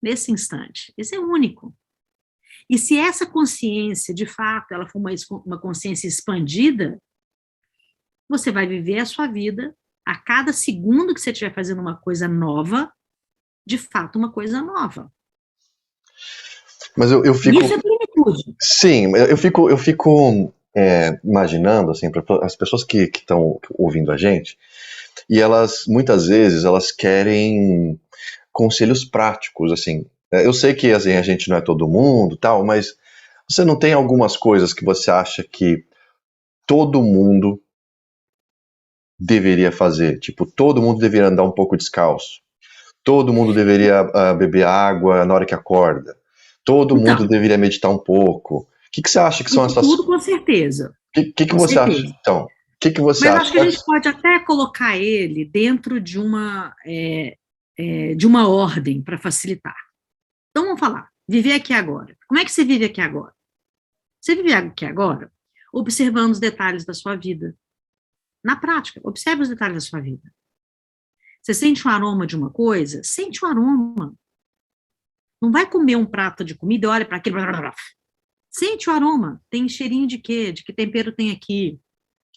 nesse instante. Esse é único. E se essa consciência, de fato, ela for uma consciência expandida, você vai viver a sua vida a cada segundo que você estiver fazendo uma coisa nova, de fato, uma coisa nova. Mas eu fico... Isso é plenitude. Sim, eu fico imaginando, assim, para as pessoas que estão ouvindo a gente, e elas, muitas vezes, elas querem conselhos práticos, assim. Eu sei que assim, a gente não é todo mundo, tal, mas você não tem algumas coisas que você acha que todo mundo deveria fazer? Tipo, todo mundo deveria andar um pouco descalço. Todo mundo deveria beber água na hora que acorda. Todo mundo Então, deveria meditar um pouco. O que você acha que são isso essas... tudo com certeza, Que com você acha, certeza. então? O que você Mas acha? acho que a gente pode até colocar ele dentro de uma ordem para facilitar. Então, vamos falar, viver aqui agora. Como é que você vive aqui agora? Você vive aqui agora observando os detalhes da sua vida. Na prática, observe os detalhes da sua vida. Você sente um aroma de uma coisa? Sente o aroma. Não vai comer um prato de comida e olha para aquilo. Sente o aroma. Tem cheirinho de quê? De que tempero tem aqui?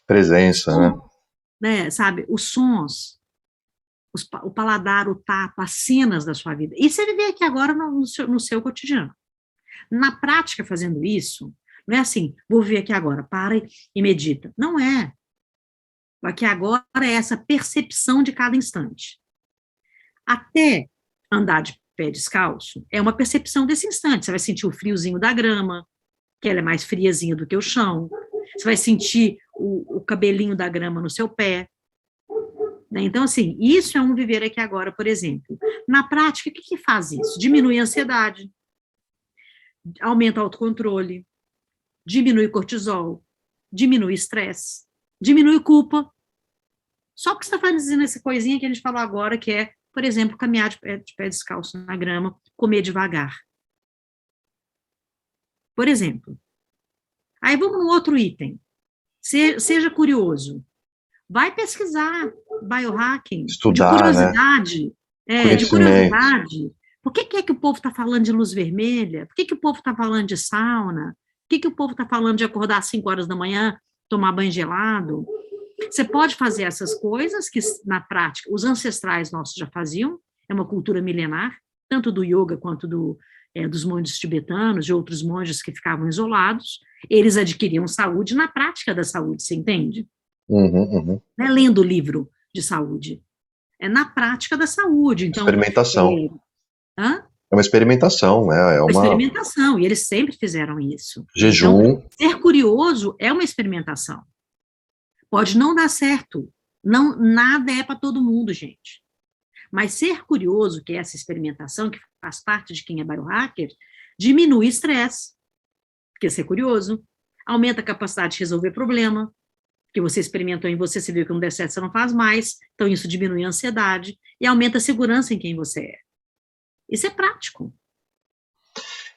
Presença, né? Som, né? Sabe? Os sons, o paladar, o tato, as cenas da sua vida. E você viver aqui agora no seu cotidiano. Na prática, fazendo isso, não é assim, vou viver aqui agora, para e medita. Não é. Aqui agora é essa percepção de cada instante. Até andar de pé descalço é uma percepção desse instante. Você vai sentir o friozinho da grama, que ela é mais friazinha do que o chão. Você vai sentir o cabelinho da grama no seu pé. Né? Então, assim, isso é um viver aqui agora, por exemplo. Na prática, o que faz isso? Diminui a ansiedade, aumenta o autocontrole, diminui o cortisol, diminui o estresse, diminui culpa. Só porque você está fazendo essa coisinha que a gente falou agora, que é, por exemplo, caminhar de pé descalço na grama, comer devagar. Por exemplo. Aí vamos no outro item. Seja curioso. Vai pesquisar biohacking, Estudar, né? De Conhecimento. curiosidade. Por que é que o povo está falando de luz vermelha? Por que o povo está falando de sauna? Por que o povo está falando de acordar às 5 horas da manhã, tomar banho gelado? Você pode fazer essas coisas que, na prática, os ancestrais nossos já faziam, é uma cultura milenar, tanto do yoga quanto dos monges tibetanos, de outros monges que ficavam isolados, eles adquiriam saúde na prática da saúde, você entende? Uhum. Não é lendo livro de saúde, é na prática da saúde. Então, Experimentação. hã? É uma experimentação, é Uma uma... experimentação, e eles sempre fizeram isso. Então, Jejum. ser curioso é uma experimentação. Pode não dar certo, não, nada é para todo mundo, gente. Mas ser curioso, que é essa experimentação, que faz parte de quem é biohacker, diminui o estresse, porque ser curioso, aumenta a capacidade de resolver problema, que você experimentou em você, você viu que não der certo, você não faz mais, então isso diminui a ansiedade e aumenta a segurança em quem você é. Isso é prático.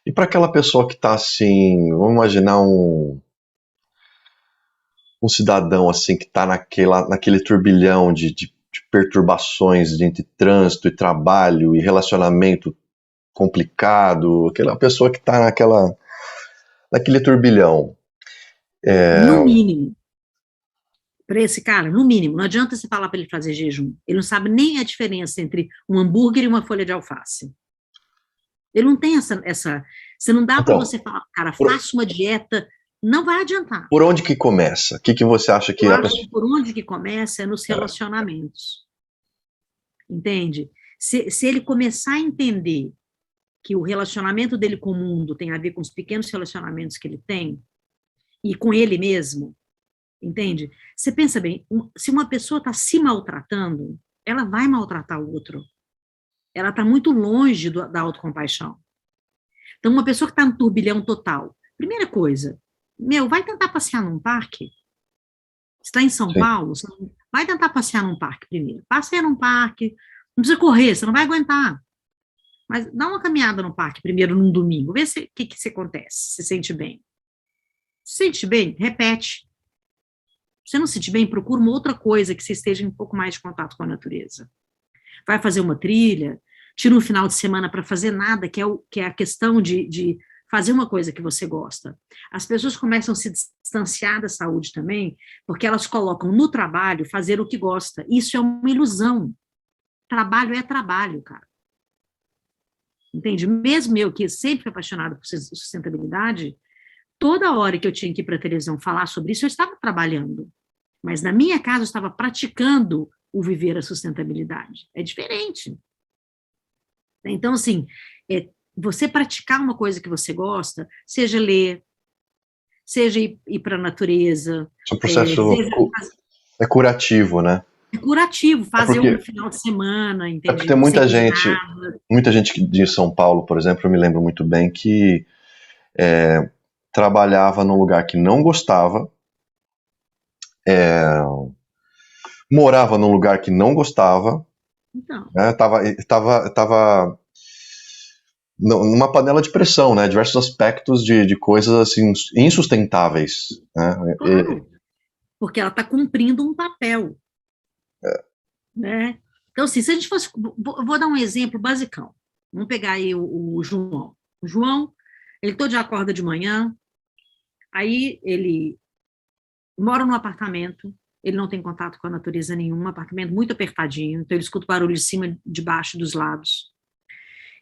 E para aquela pessoa que está assim, vamos imaginar um cidadão assim que está naquele turbilhão de perturbações entre trânsito e trabalho e relacionamento complicado, aquela pessoa que está naquele turbilhão. No mínimo, para esse cara, no mínimo, não adianta você falar para ele fazer jejum. Ele não sabe nem a diferença entre um hambúrguer e uma folha de alface. Ele não tem essa você não dá para você falar, cara, faça uma dieta, não vai adiantar. Por onde que começa? O que você acha que... Eu acho que por onde que começa é nos relacionamentos. Entende? Se ele começar a entender que o relacionamento dele com o mundo tem a ver com os pequenos relacionamentos que ele tem, e com ele mesmo, entende? Você pensa bem, se uma pessoa está se maltratando, ela vai maltratar o outro. Ela está muito longe da autocompaixão. Então, uma pessoa que está no turbilhão total, primeira coisa, vai tentar passear num parque. Você está em São Paulo, vai tentar passear num parque primeiro. Passeia num parque, não precisa correr, você não vai aguentar. Mas dá uma caminhada no parque primeiro num domingo, vê o que acontece, se sente bem. Se sente bem, repete. Se não se sente bem, procura uma outra coisa que você esteja em um pouco mais de contato com a natureza. Vai fazer uma trilha, tira um final de semana para fazer nada, que é a questão de fazer uma coisa que você gosta. As pessoas começam a se distanciar da saúde também, porque elas colocam no trabalho fazer o que gosta. Isso é uma ilusão. Trabalho é trabalho, cara. entende? Mesmo eu, que sempre fui apaixonada por sustentabilidade, toda hora que eu tinha que ir para a televisão falar sobre isso, eu estava trabalhando. Mas na minha casa eu estava praticando o viver a sustentabilidade. É diferente. Então, assim, você praticar uma coisa que você gosta, seja ler, seja ir para a natureza, Esse processo seja é curativo, né? é curativo, fazer porque, no final de semana, é porque entende? tem Sem muita gente de São Paulo, por exemplo, eu me lembro muito bem que trabalhava num lugar que não gostava, morava num lugar que não gostava, Então, né? Tava numa panela de pressão, né? Diversos aspectos de coisas assim insustentáveis, né? claro, porque ela está cumprindo um papel, né? Então, assim, se a gente fosse, vou dar um exemplo basicão. Vamos pegar aí o João. O João, ele todo dia acorda de manhã, aí ele mora num apartamento, ele não tem contato com a natureza nenhuma, um apartamento muito apertadinho, então ele escuta barulho de cima, de baixo, dos lados.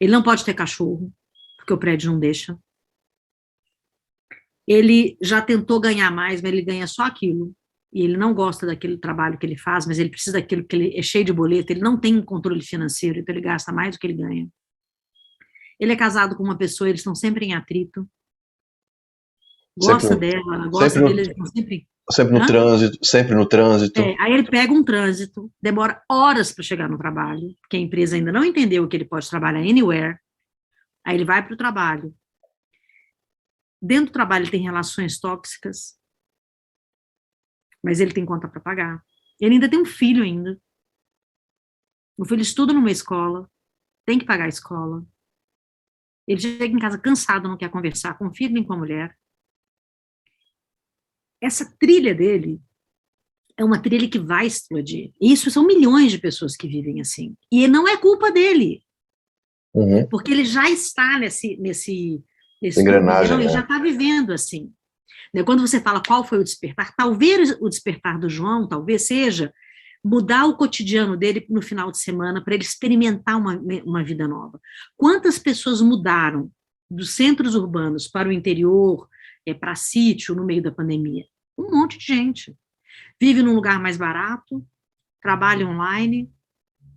Ele não pode ter cachorro, porque o prédio não deixa. Ele já tentou ganhar mais, mas ele ganha só aquilo. E ele não gosta daquele trabalho que ele faz, mas ele precisa daquilo que ele é cheio de boleto, ele não tem controle financeiro, então ele gasta mais do que ele ganha. Ele é casado com uma pessoa, eles estão sempre em atrito. Gosta dela, ela gosta dele, eles estão sempre... Sempre no trânsito. Aí ele pega um trânsito, demora horas para chegar no trabalho, porque a empresa ainda não entendeu que ele pode trabalhar anywhere. Aí ele vai para o trabalho. Dentro do trabalho ele tem relações tóxicas, mas ele tem conta para pagar. Ele ainda tem um filho ainda. O filho estuda numa escola, tem que pagar a escola. Ele chega em casa cansado, não quer conversar com o filho nem com a mulher. Essa trilha dele é uma trilha que vai explodir. Isso são milhões de pessoas que vivem assim. E não é culpa dele. Uhum. Porque ele já está nesse engrenagem, turbilhão, ele já está vivendo assim. Quando você fala qual foi o despertar, talvez o despertar do João, talvez seja mudar o cotidiano dele no final de semana para ele experimentar uma vida nova. Quantas pessoas mudaram dos centros urbanos para o interior, para sítio, no meio da pandemia? Um monte de gente. Vive num lugar mais barato, trabalha online,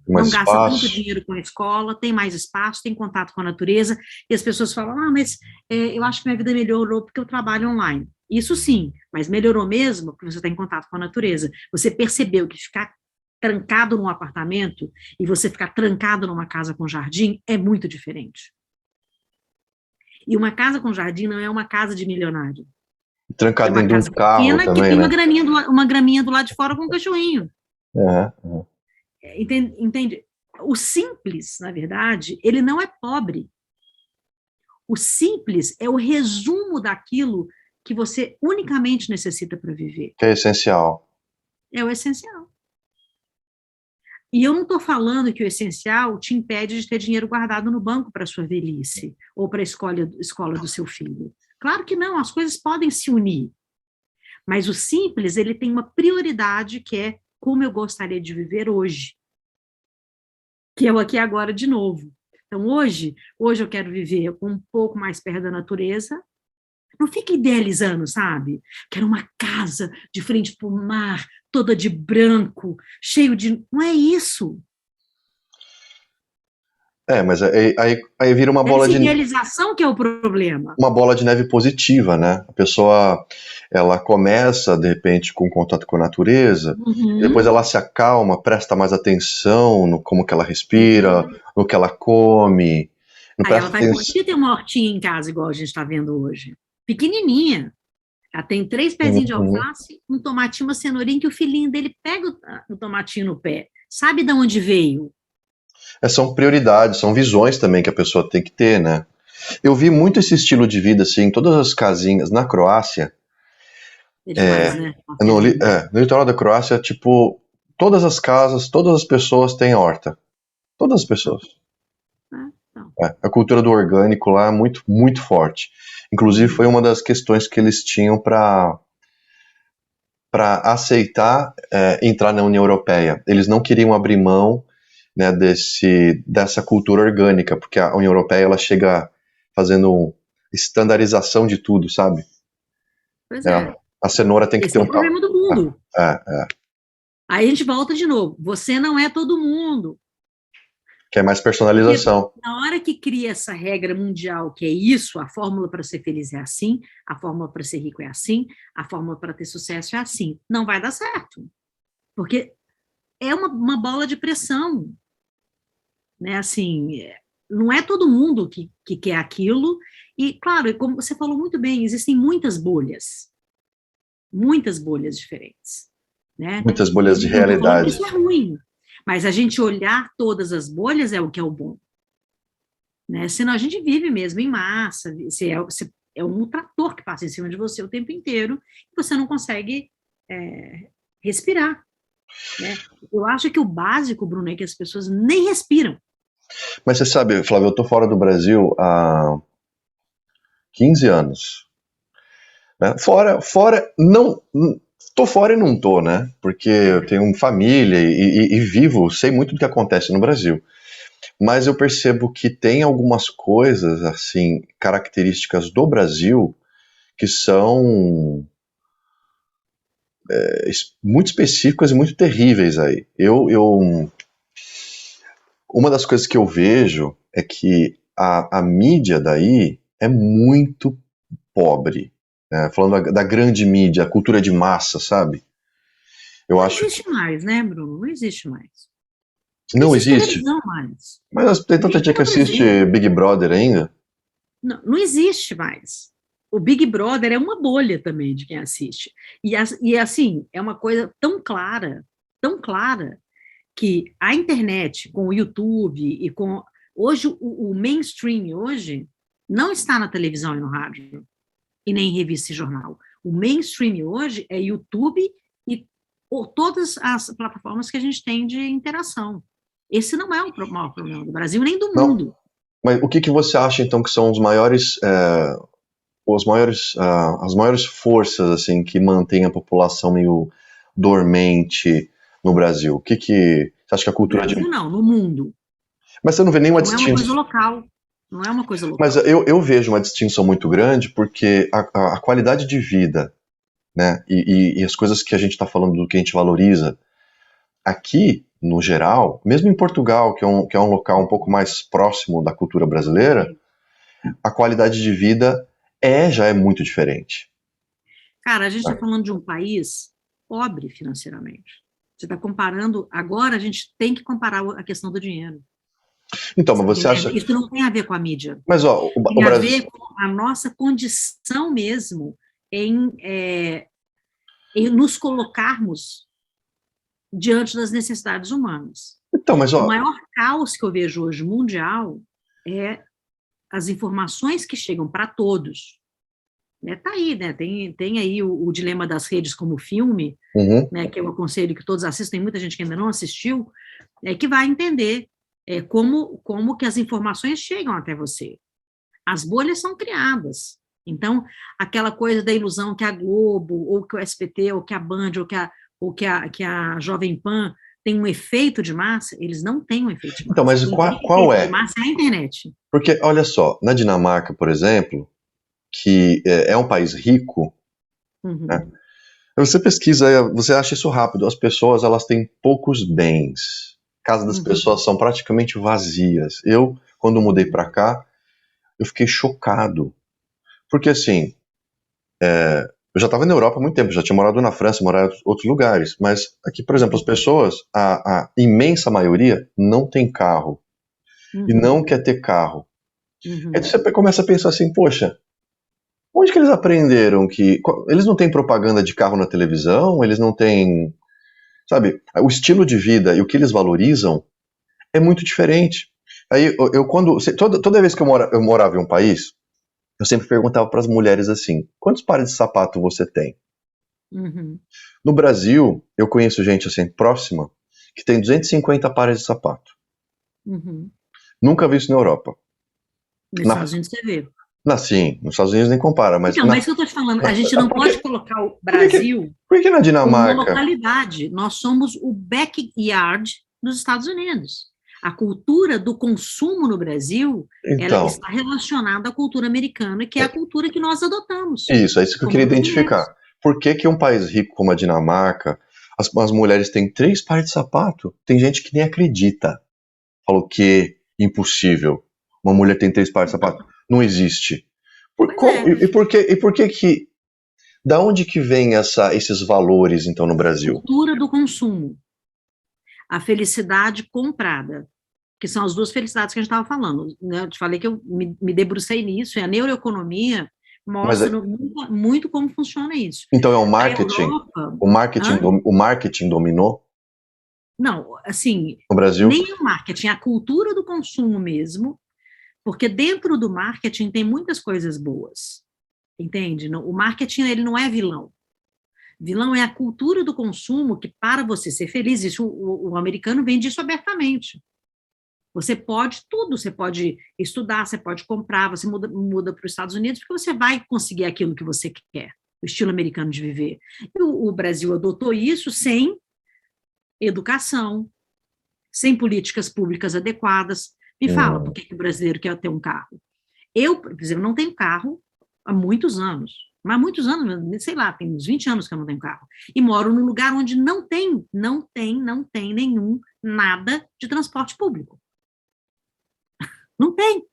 não gasta tanto dinheiro com a escola, tem mais espaço, tem contato com a natureza, e as pessoas falam, mas eu acho que minha vida melhorou porque eu trabalho online. Isso sim, mas melhorou mesmo porque você está em contato com a natureza. Você percebeu que ficar trancado num apartamento e você ficar trancado numa casa com jardim é muito diferente. E uma casa com jardim não é uma casa de milionário. Trancado dentro de um carro pequena, também, que tem né? uma graminha do lado de fora com um cachorrinho. Uhum. Entende? O simples, na verdade, ele não é pobre. O simples é o resumo daquilo que você unicamente necessita para viver. Que é essencial. É o essencial. E eu não estou falando que o essencial te impede de ter dinheiro guardado no banco para a sua velhice ou para a escola do seu filho. Claro que não, as coisas podem se unir. Mas o simples, ele tem uma prioridade que é como eu gostaria de viver hoje. Que é o aqui e agora de novo. Então, hoje eu quero viver um pouco mais perto da natureza. Não fica idealizando, sabe? Quero uma casa de frente para o mar, toda de branco, cheio de... Não é isso. Mas aí vira uma bola de... idealização que é o problema. Uma bola de neve positiva, né? A pessoa, ela começa, de repente, com contato com a natureza, depois ela se acalma, presta mais atenção no como que ela respira, no que ela come. Aí ela vai curtir ter uma hortinha em casa, igual a gente está vendo hoje. Pequenininha. Ela tem 3 pezinhos de alface, um tomatinho, uma cenourinha, que o filhinho dele pega o tomatinho no pé. Sabe de onde veio? São prioridades, são visões também que a pessoa tem que ter, né? Eu vi muito esse estilo de vida, assim, em todas as casinhas na Croácia. Né? No litoral da Croácia, tipo, todas as casas, todas as pessoas têm horta. Todas as pessoas. A cultura do orgânico lá é muito, muito forte. Inclusive, foi uma das questões que eles tinham para aceitar entrar na União Europeia. Eles não queriam abrir mão né, dessa cultura orgânica, porque a União Europeia ela chega fazendo estandarização de tudo, sabe? Pois é. A cenoura tem que Esse ter é o problema do mundo. É. Aí a gente volta de novo. Você não é todo mundo. Que é mais personalização. Porque na hora que cria essa regra mundial, que é isso, a fórmula para ser feliz é assim, a fórmula para ser rico é assim, a fórmula para ter sucesso é assim, não vai dar certo. Porque é uma bola de pressão. Né? Assim, não é todo mundo que quer aquilo. E, claro, como você falou muito bem, existem muitas bolhas diferentes. Né? Muitas bolhas de realidade. Isso é ruim. Mas a gente olhar todas as bolhas é o que é o bom. Né? Senão a gente vive mesmo em massa, você é um trator que passa em cima de você o tempo inteiro e você não consegue respirar. Né? Eu acho que o básico, Bruno, é que as pessoas nem respiram. Mas você sabe, Flávio, eu tô fora do Brasil há 15 anos. Né? Tô fora e não tô, né? Porque eu tenho família e vivo, sei muito do que acontece no Brasil. Mas eu percebo que tem algumas coisas, assim, características do Brasil que são muito específicas e muito terríveis aí. Uma das coisas que eu vejo é que a mídia daí é muito pobre. Né? Falando da grande mídia, a cultura de massa, sabe? Não existe mais, né, Bruno? Não existe mais. Não existe? Mais. Mas tem tanta gente que assiste Big Brother ainda. Não existe mais. O Big Brother é uma bolha também de quem assiste. E assim, é uma coisa tão clara, que a internet, com o YouTube e com... Hoje, o mainstream hoje não está na televisão e no rádio, e nem em revista e jornal. O mainstream hoje é YouTube e todas as plataformas que a gente tem de interação. Esse não é o maior problema do Brasil, nem do mundo. Mas o que você acha, então, que são as maiores forças, assim, que mantêm a população meio dormente no Brasil? O que você acha que a cultura... No Brasil, não, no mundo. Mas você não vê nenhuma distinção? Não é uma coisa local. Não é uma coisa local. Mas eu vejo uma distinção muito grande porque a qualidade de vida, né, e as coisas que a gente está falando do que a gente valoriza, aqui, no geral, mesmo em Portugal, que é um local um pouco mais próximo da cultura brasileira, a qualidade de vida já é muito diferente. Cara, a gente está falando de um país pobre financeiramente. Você está comparando... Agora a gente tem que comparar a questão do dinheiro. Então, mas você acha... Isso não tem a ver com a mídia. Mas, tem a ver com a nossa condição mesmo em nos colocarmos diante das necessidades humanas. Então, mas, o maior caos que eu vejo hoje mundial é as informações que chegam para todos. Tá aí, né? Tem aí o Dilema das Redes como filme, né, que eu aconselho que todos assistam, tem muita gente que ainda não assistiu, que vai entender como que as informações chegam até você. As bolhas são criadas. Então, aquela coisa da ilusão que a Globo, ou que o SBT, ou que a Band, ou que a Jovem Pan tem um efeito de massa, eles não têm um efeito de massa. Então, mas qual é? De massa é a internet. Porque, olha só, na Dinamarca, por exemplo, que é um país rico, né? Você pesquisa, você acha isso rápido, as pessoas elas têm poucos bens, casas das pessoas são praticamente vazias. Eu, quando mudei para cá, eu fiquei chocado, porque assim, eu já estava na Europa há muito tempo, já tinha morado na França, morado em outros lugares, mas aqui, por exemplo, as pessoas, a imensa maioria não tem carro, e não quer ter carro. Aí você começa a pensar assim, poxa, onde que eles aprenderam que... Eles não têm propaganda de carro na televisão, eles não têm... Sabe, o estilo de vida e o que eles valorizam é muito diferente. Aí, toda vez que eu morava em um país, eu sempre perguntava para as mulheres assim, quantos pares de sapato você tem? No Brasil, eu conheço gente assim, próxima, que tem 250 pares de sapato. Nunca vi isso na Europa. Nos Estados Unidos você vê. Sim, nos Estados Unidos nem compara. Mas mas isso que eu estou te falando, a gente não pode colocar o Brasil por que na Dinamarca? como uma localidade. Nós somos o backyard dos Estados Unidos. A cultura do consumo no Brasil, ela Então, está relacionada à cultura americana, que é a cultura que nós adotamos isso, é isso que eu como queria brasileiros. identificar. Por que que um país rico como a Dinamarca, as mulheres têm 3 pares de sapato? Tem gente que nem acredita. Falou que impossível. Uma mulher tem 3 pares de sapato. Não existe. Pois é. E por que que... Da onde que vem esses valores, então, no Brasil? Cultura do consumo. A felicidade comprada, que são as duas felicidades que a gente estava falando, né? Eu te falei que eu me debrucei nisso, e a neuroeconomia Mas, mostra muito, muito como funciona isso. então é o A marketing? Europa... O marketing dominou Não, assim, no Brasil? nem o marketing, a cultura do consumo mesmo, porque dentro do marketing tem muitas coisas boas, entende? O marketing, ele não é vilão. Vilão é a cultura do consumo, que para você ser feliz, isso o americano vende isso abertamente. Você pode tudo, você pode estudar, você pode comprar, você muda para os Estados Unidos, porque você vai conseguir aquilo que você quer, o estilo americano de viver. E o Brasil adotou isso sem educação, sem políticas públicas adequadas. Me fala, por que o brasileiro quer ter um carro? Eu, por exemplo, não tenho carro há muitos anos, mas muitos anos, sei lá, tem uns 20 anos que eu não tenho carro. E moro num lugar onde não tem nenhum, nada de transporte público. Não tem.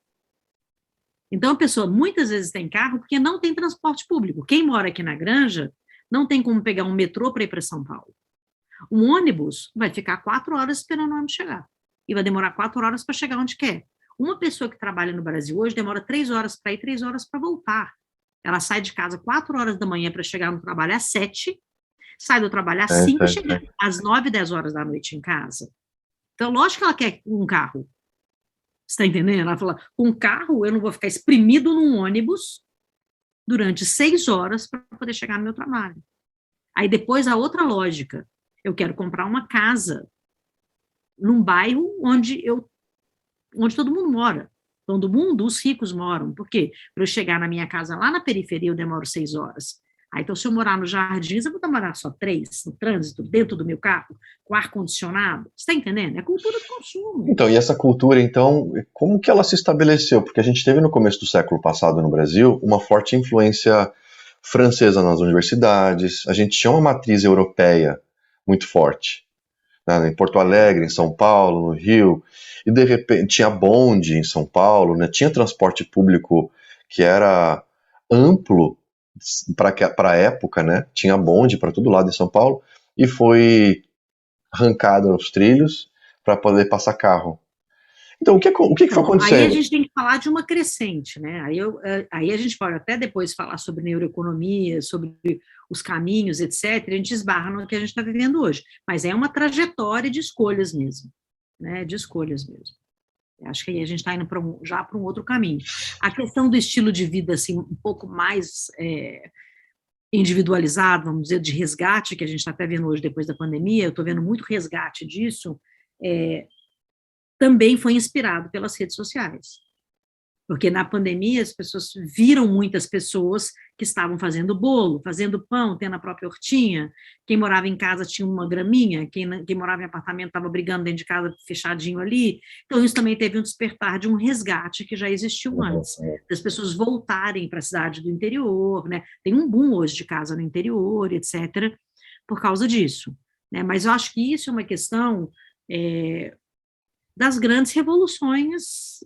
Então, a pessoa muitas vezes tem carro porque não tem transporte público. Quem mora aqui na Granja não tem como pegar um metrô para ir para São Paulo. Um ônibus vai ficar 4 horas esperando o ônibus chegar. E vai demorar 4 horas para chegar onde quer. Uma pessoa que trabalha no Brasil hoje demora 3 horas para ir, 3 horas para voltar. Ela sai de casa 4 horas da manhã para chegar no trabalho às 7, sai do trabalho às 5 e chega às 9, 10 horas da noite em casa. Então, lógico que ela quer um carro. Você está entendendo? Ela fala, com um carro eu não vou ficar exprimido num ônibus durante 6 horas para poder chegar no meu trabalho. Aí depois a outra lógica, eu quero comprar uma casa num bairro onde todo mundo mora. Todo mundo, os ricos moram. Por quê? Para eu chegar na minha casa lá na periferia, eu demoro 6 horas. Aí, então, se eu morar nos Jardins, eu vou demorar só 3, no trânsito, dentro do meu carro, com ar-condicionado. Você está entendendo? É cultura do consumo. Então, e essa cultura, então, como que ela se estabeleceu? Porque a gente teve no começo do século passado no Brasil uma forte influência francesa nas universidades, a gente tinha uma matriz europeia muito forte, né, em Porto Alegre, em São Paulo, no Rio, e de repente tinha bonde em São Paulo, né, tinha transporte público que era amplo para a época, né, tinha bonde para todo lado em São Paulo, e foi arrancado nos trilhos para poder passar carro. Então, o que foi acontecendo? Aí a gente tem que falar de uma crescente, né? Aí a gente pode até depois falar sobre neuroeconomia, sobre os caminhos, etc. A gente esbarra no que a gente está vivendo hoje. Mas é uma trajetória de escolhas mesmo, né? De escolhas mesmo. Acho que aí a gente está indo já para um outro caminho. A questão do estilo de vida, assim, um pouco mais individualizado, vamos dizer, de resgate, que a gente está até vendo hoje depois da pandemia, eu estou vendo muito resgate disso, também foi inspirado pelas redes sociais. Porque na pandemia as pessoas viram muitas pessoas que estavam fazendo bolo, fazendo pão, tendo a própria hortinha. Quem morava em casa tinha uma graminha, quem morava em apartamento estava brigando dentro de casa, fechadinho ali. Então isso também teve um despertar de um resgate que já existiu antes, das pessoas voltarem para a cidade do interior, né? Tem um boom hoje de casa no interior, etc., por causa disso, né? Mas eu acho que isso é uma questão das grandes revoluções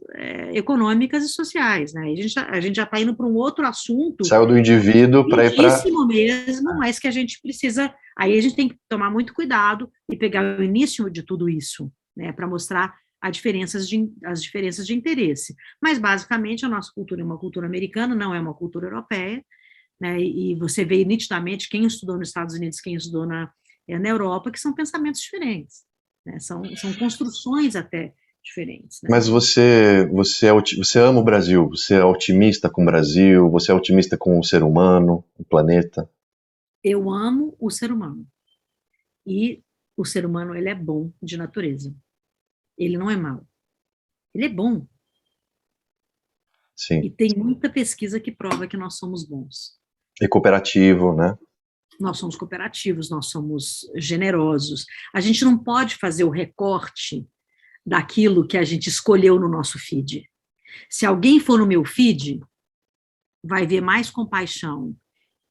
econômicas e sociais, né? A gente já está indo para um outro assunto. Saiu do indivíduo para ir para... mesmo, mas que a gente precisa... Aí a gente tem que tomar muito cuidado e pegar o início de tudo isso, né? Para mostrar as diferenças de interesse. Mas, basicamente, a nossa cultura é uma cultura americana, não é uma cultura europeia, né? E você vê nitidamente quem estudou nos Estados Unidos, quem estudou na Europa, que são pensamentos diferentes. Né, são construções até diferentes. Né? Mas você ama o Brasil, você é otimista com o Brasil, você é otimista com o ser humano, o planeta? Eu amo o ser humano. E o ser humano, ele é bom de natureza. Ele não é mau. Ele é bom. Sim. E tem muita pesquisa que prova que nós somos bons. E cooperativo, né? Nós somos cooperativos, nós somos generosos. A gente não pode fazer o recorte daquilo que a gente escolheu no nosso feed. Se alguém for no meu feed, vai ver mais compaixão,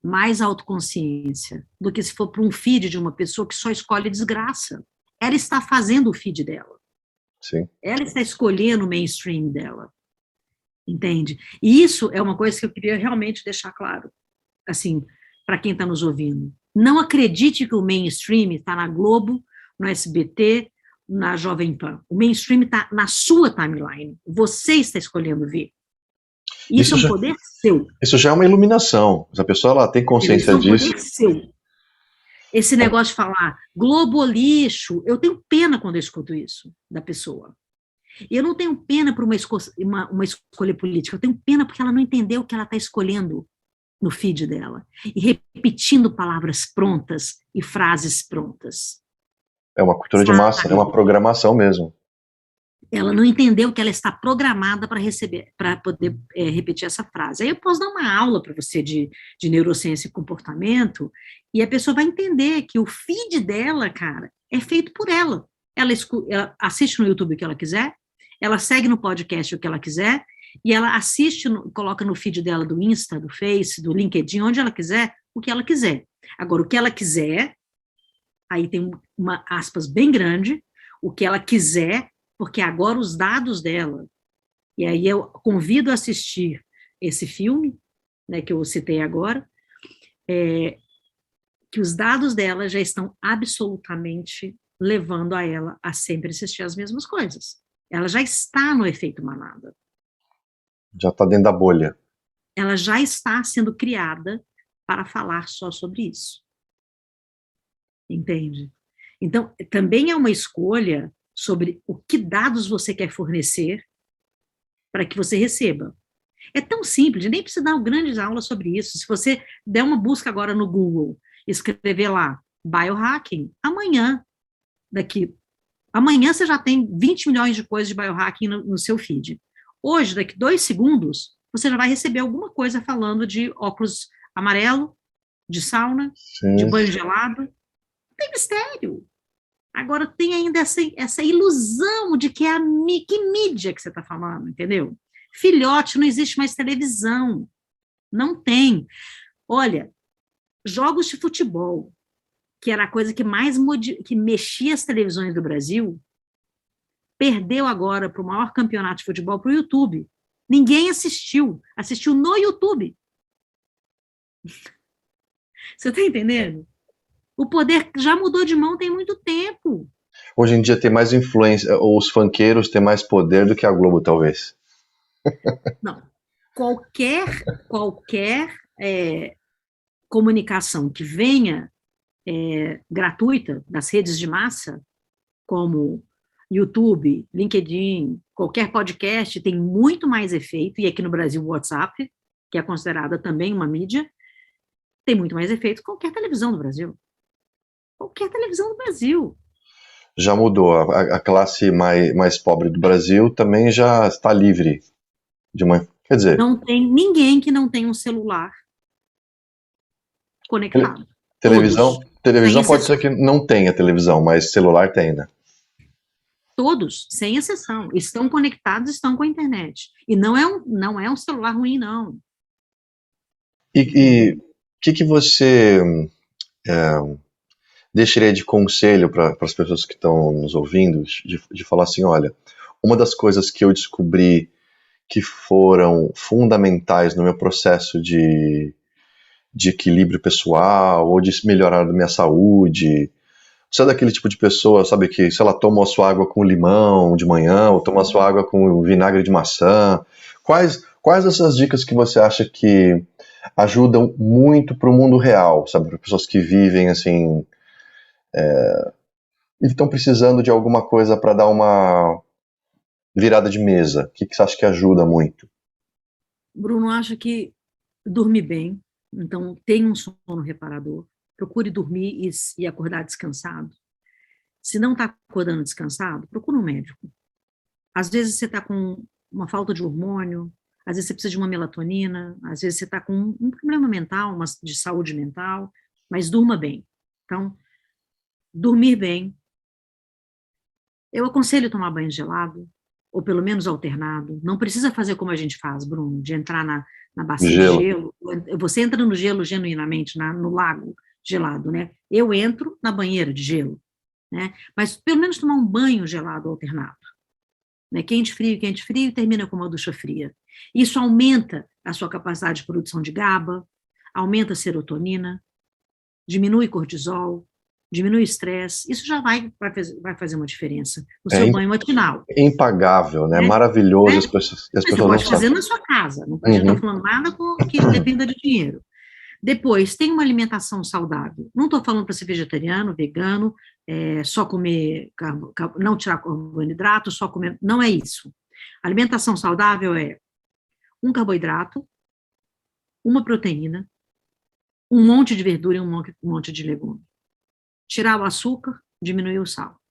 mais autoconsciência, do que se for para um feed de uma pessoa que só escolhe desgraça. Ela está fazendo o feed dela. Sim. Ela está escolhendo o mainstream dela. Entende? E isso é uma coisa que eu queria realmente deixar claro, assim, para quem está nos ouvindo. Não acredite que o mainstream está na Globo, no SBT, na Jovem Pan. O mainstream está na sua timeline. Você está escolhendo ver. Isso é um poder seu. Isso já é uma iluminação. Se a pessoa ela tem consciência disso. Isso é um poder seu. Esse negócio de falar Globo lixo, eu tenho pena quando eu escuto isso da pessoa. Eu não tenho pena por uma escolha política, eu tenho pena porque ela não entendeu o que ela está escolhendo no feed dela. E repetindo palavras prontas e frases prontas. É uma cultura de massa, é uma programação mesmo. Ela não entendeu que ela está programada para receber, para poder repetir essa frase. Aí eu posso dar uma aula para você de neurociência e comportamento, e a pessoa vai entender que o feed dela, cara, é feito por ela. Ela assiste no YouTube o que ela quiser, ela segue no podcast o que ela quiser, e ela assiste, coloca no feed dela do Insta, do Face, do LinkedIn, onde ela quiser, o que ela quiser. Agora, o que ela quiser, aí tem uma aspas bem grande, o que ela quiser, porque agora os dados dela, e aí eu convido a assistir esse filme, né, que eu citei agora, que os dados dela já estão absolutamente levando a ela a sempre assistir as mesmas coisas. Ela já está no efeito manada. Já está dentro da bolha. Ela já está sendo criada para falar só sobre isso. Entende? Então, também é uma escolha sobre o que dados você quer fornecer para que você receba. É tão simples, nem precisa dar grandes aulas sobre isso. Se você der uma busca agora no Google, escrever lá, biohacking, amanhã você já tem 20 milhões de coisas de biohacking no seu feed. Hoje, daqui 2 segundos, você já vai receber alguma coisa falando de óculos amarelo, de sauna, Sim. de banho gelado. Não tem mistério. Agora tem ainda essa ilusão de que é que mídia que você está falando, entendeu? Filhote, não existe mais televisão. Não tem. Olha, jogos de futebol, que era a coisa que mais que mexia as televisões do Brasil, perdeu agora para o maior campeonato de futebol para o YouTube. Ninguém assistiu no YouTube. Você está entendendo? O poder já mudou de mão tem muito tempo. Hoje em dia tem mais influência, os funkeiros têm mais poder do que a Globo, talvez. Não. Qualquer comunicação que venha gratuita das redes de massa, como YouTube, LinkedIn, qualquer podcast, tem muito mais efeito, e aqui no Brasil o WhatsApp, que é considerada também uma mídia, tem muito mais efeito que qualquer televisão do Brasil. Qualquer televisão do Brasil. Já mudou. A classe mais pobre do Brasil também já está livre de uma... Quer dizer... Não tem ninguém que não tenha um celular conectado. Televisão Todos, pode ser que não tenha televisão, mas celular tem, né? Todos, sem exceção, estão conectados, estão com a internet. E não é um celular ruim, não. E o que você deixaria de conselho para as pessoas que estão nos ouvindo, de falar assim, olha, uma das coisas que eu descobri que foram fundamentais no meu processo de equilíbrio pessoal, ou de melhorar a minha saúde. Você é daquele tipo de pessoa, sabe, que, sei lá, toma a sua água com limão de manhã, ou toma a sua água com vinagre de maçã. Quais dessas dicas que você acha que ajudam muito para o mundo real, sabe, para pessoas que vivem, assim, e estão precisando de alguma coisa para dar uma virada de mesa? O que você acha que ajuda muito? Bruno, acho que dormir bem, então tenha um sono reparador, procure dormir e acordar descansado. Se não está acordando descansado, procure um médico. Às vezes você está com uma falta de hormônio, às vezes você precisa de uma melatonina, às vezes você está com um problema mental, de saúde mental, mas durma bem. Então, dormir bem, Eu aconselho tomar banho gelado, ou pelo menos alternado. Não precisa fazer como a gente faz, Bruno, de entrar na bacia de Gelo. gelo. Você entra no gelo genuinamente, no lago gelado, né? Eu entro na banheira de gelo, né? Mas pelo menos tomar um banho gelado alternado, né? Quente, frio, e termina com uma ducha fria. Isso aumenta a sua capacidade de produção de GABA, aumenta a serotonina, diminui cortisol, diminui o estresse. Isso já vai fazer uma diferença no seu banho matinal. Impagável, né? Né? Maravilhoso. Né? As pessoas Você não pode fazer sabem. na sua casa, não pode estar falando nada que dependa de dinheiro. Depois, tem uma alimentação saudável. Não estou falando para ser vegetariano, vegano, só comer, não tirar carboidrato, só comer. Não é isso. Alimentação saudável é um carboidrato, uma proteína, um monte de verdura e um monte de legume. Tirar o açúcar, diminuir o sal.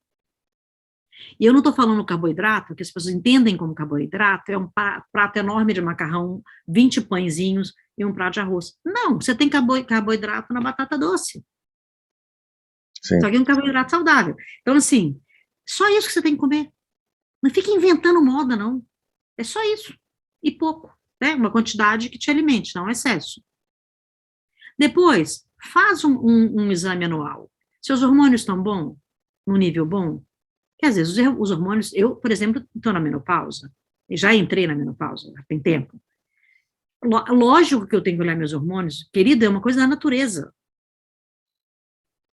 E eu não estou falando carboidrato, que as pessoas entendem como carboidrato, é um prato enorme de macarrão, 20 pãezinhos e um prato de arroz. Não, você tem carboidrato na batata doce. Sim. Só que é um carboidrato saudável. Então, assim, só isso que você tem que comer. Não fica inventando moda, não. É só isso. E pouco. Né? Uma quantidade que te alimente, não excesso. Depois, faz um exame anual. Seus hormônios estão bons? No nível bom? Porque, às vezes, os hormônios... Eu, por exemplo, estou na menopausa. Já entrei na menopausa, já tem tempo. Lógico que eu tenho que olhar meus hormônios. Querida, é uma coisa da natureza.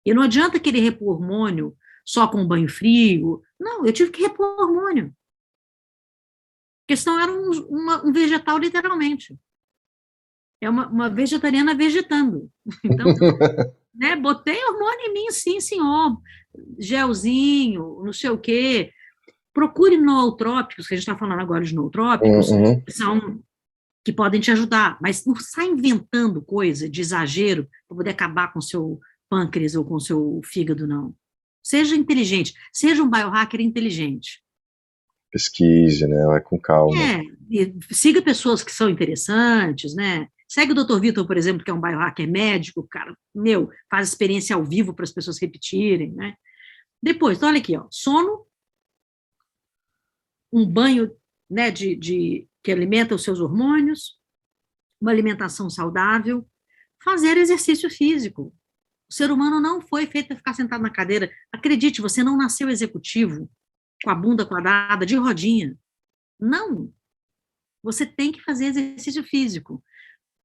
E não adianta querer repor hormônio só com banho frio. Não, eu tive que repor hormônio. Porque senão era um vegetal, literalmente. É uma vegetariana vegetando. Então, né, botei hormônio em mim, sim, senhor. Gelzinho, não sei o quê. Procure nootrópicos, que a gente está falando agora de nootrópicos, que podem te ajudar. Mas não sai inventando coisa de exagero para poder acabar com o seu pâncreas ou com o seu fígado, não. Seja inteligente. Seja um biohacker inteligente. Pesquise, né? Vai com calma. Siga pessoas que são interessantes, né? Segue o Dr. Vitor, por exemplo, que é um biohacker médico, cara, faz experiência ao vivo para as pessoas repetirem, né? Depois, então, olha aqui, ó, sono, um banho, né, que alimenta os seus hormônios, uma alimentação saudável, fazer exercício físico. O ser humano não foi feito para ficar sentado na cadeira. Acredite, você não nasceu executivo, com a bunda quadrada, de rodinha. Não. Você tem que fazer exercício físico.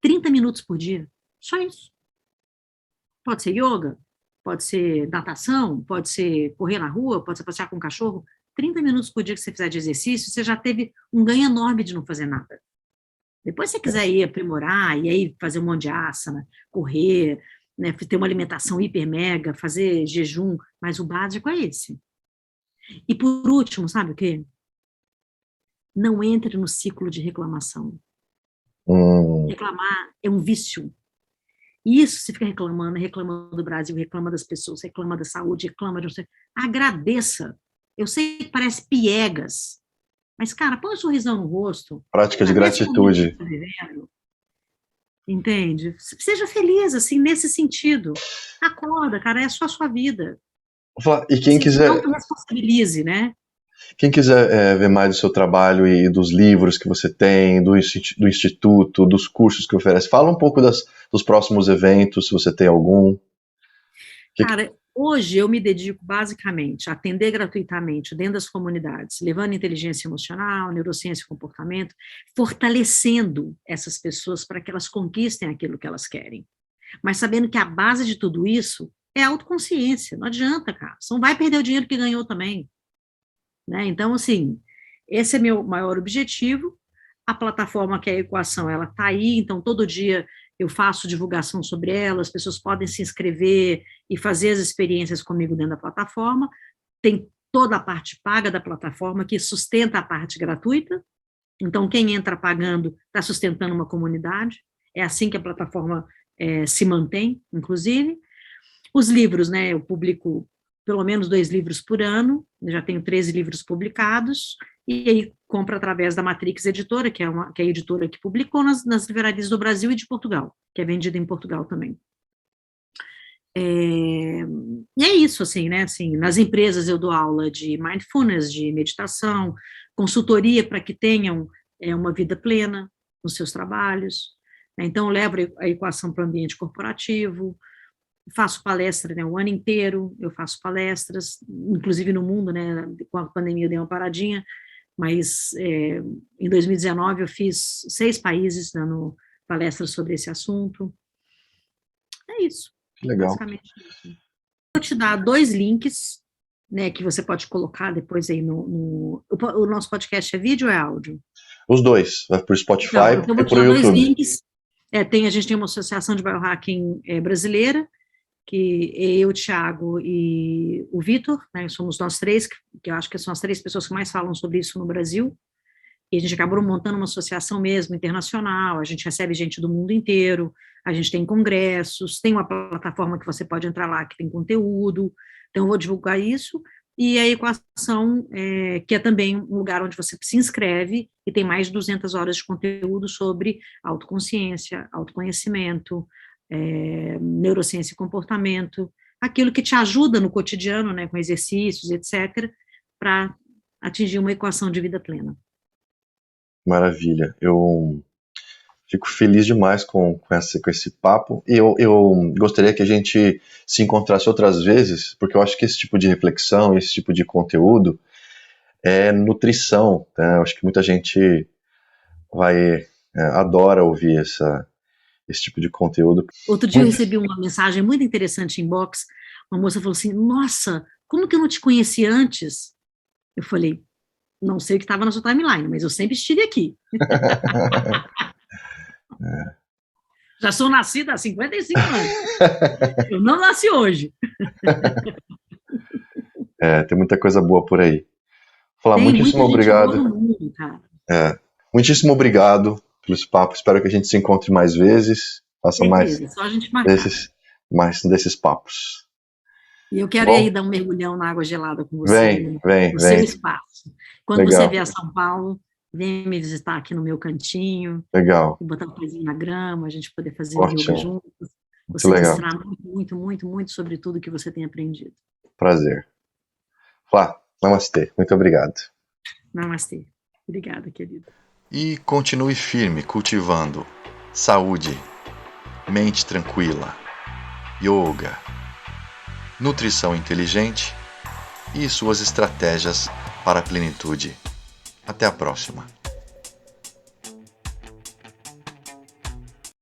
30 minutos por dia. Só isso. Pode ser yoga, pode ser natação, pode ser correr na rua, pode ser passear com o cachorro. 30 minutos por dia que você fizer de exercício, você já teve um ganho enorme de não fazer nada. Depois, se você quiser ir aprimorar, e aí fazer um monte de asana, correr, né, ter uma alimentação hiper mega, fazer jejum, mas o básico é esse. E por último, sabe o quê? Não entre no ciclo de reclamação. Reclamar é um vício. Isso, se fica reclamando do Brasil, reclama das pessoas, reclama da saúde, reclama de você. Agradeça. Eu sei que parece piegas, mas, cara, põe um sorrisão no rosto. Prática de gratitude. Entende? Seja feliz, assim, nesse sentido. Acorda, cara, é só a sua vida. E quem quiser... Não responsabilize, né? Quem quiser ver mais do seu trabalho e dos livros que você tem, do instituto, dos cursos que oferece, fala um pouco dos próximos eventos, se você tem algum. Cara, hoje eu me dedico basicamente a atender gratuitamente dentro das comunidades, levando inteligência emocional, neurociência e comportamento, fortalecendo essas pessoas para que elas conquistem aquilo que elas querem. Mas sabendo que a base de tudo isso é a autoconsciência. Não adianta, cara. Você não vai perder o dinheiro que ganhou também. Né? Então, assim, esse é meu maior objetivo. A plataforma que é a Equação, ela está aí, então todo dia eu faço divulgação sobre ela, as pessoas podem se inscrever e fazer as experiências comigo dentro da plataforma. Tem toda a parte paga da plataforma que sustenta a parte gratuita, então quem entra pagando está sustentando uma comunidade, é assim que a plataforma se mantém, inclusive. Os livros, né, eu publico pelo menos 2 livros por ano, já tenho 13 livros publicados, e aí compro através da Matrix Editora, que é a editora que publicou nas livrarias do Brasil e de Portugal, que é vendida em Portugal também. E é isso, assim, né? Assim, nas empresas eu dou aula de mindfulness, de meditação, consultoria para que tenham uma vida plena nos seus trabalhos. Né? Então, eu levo a equação para o ambiente corporativo, faço palestra, né, o ano inteiro, eu faço palestras, inclusive no mundo, né? Com a pandemia eu dei uma paradinha, mas em 2019 eu fiz 6 países dando palestras sobre esse assunto. É isso. Legal. Basicamente isso. Vou te dar 2 links, né, que você pode colocar depois aí o nosso podcast é vídeo ou é áudio? Os dois, vai para o Spotify Então, eu vou e te para o dar 2 YouTube. links. A gente tem uma associação de biohacking brasileira, que eu, o Thiago e o Vitor, né, somos nós 3, que eu acho que são as 3 pessoas que mais falam sobre isso no Brasil, e a gente acabou montando uma associação mesmo, internacional, a gente recebe gente do mundo inteiro, a gente tem congressos, tem uma plataforma que você pode entrar lá que tem conteúdo, então eu vou divulgar isso, e a equação, que é também um lugar onde você se inscreve, e tem mais de 200 horas de conteúdo sobre autoconsciência, autoconhecimento, neurociência e comportamento, aquilo que te ajuda no cotidiano, né, com exercícios, etc., para atingir uma equação de vida plena. Maravilha. Eu fico feliz demais com esse papo. E eu gostaria que a gente se encontrasse outras vezes, porque eu acho que esse tipo de reflexão, esse tipo de conteúdo é nutrição. Né? Eu acho que muita gente adora ouvir esse tipo de conteúdo. Outro dia eu recebi uma mensagem muito interessante em inbox. Uma moça falou assim: nossa, como que eu não te conheci antes? Eu falei: não sei o que estava na sua timeline, mas eu sempre estive aqui. Já sou nascida há 55 anos. Eu não nasci hoje. Tem muita coisa boa por aí. Falar Tem muitíssimo muita gente obrigado. boa no mundo, cara. Muitíssimo obrigado pelo esse papo. Espero que a gente se encontre mais vezes. Faça Beleza, só a gente marcar. mais desses papos. E eu quero ir aí dar um mergulhão na água gelada com você, vem. seu espaço. Quando Legal. você vier a São Paulo, vem me visitar aqui no meu cantinho. Legal. Botar um pezinho na grama, a gente poder fazer Ótimo. yoga juntos. Você muito legal. ensinar muito sobre tudo que você tem aprendido. Prazer. Flá, namastê. Muito obrigado. Namastê. Obrigada, querido. E continue firme cultivando saúde, mente tranquila, yoga, nutrição inteligente e suas estratégias para a plenitude. Até a próxima.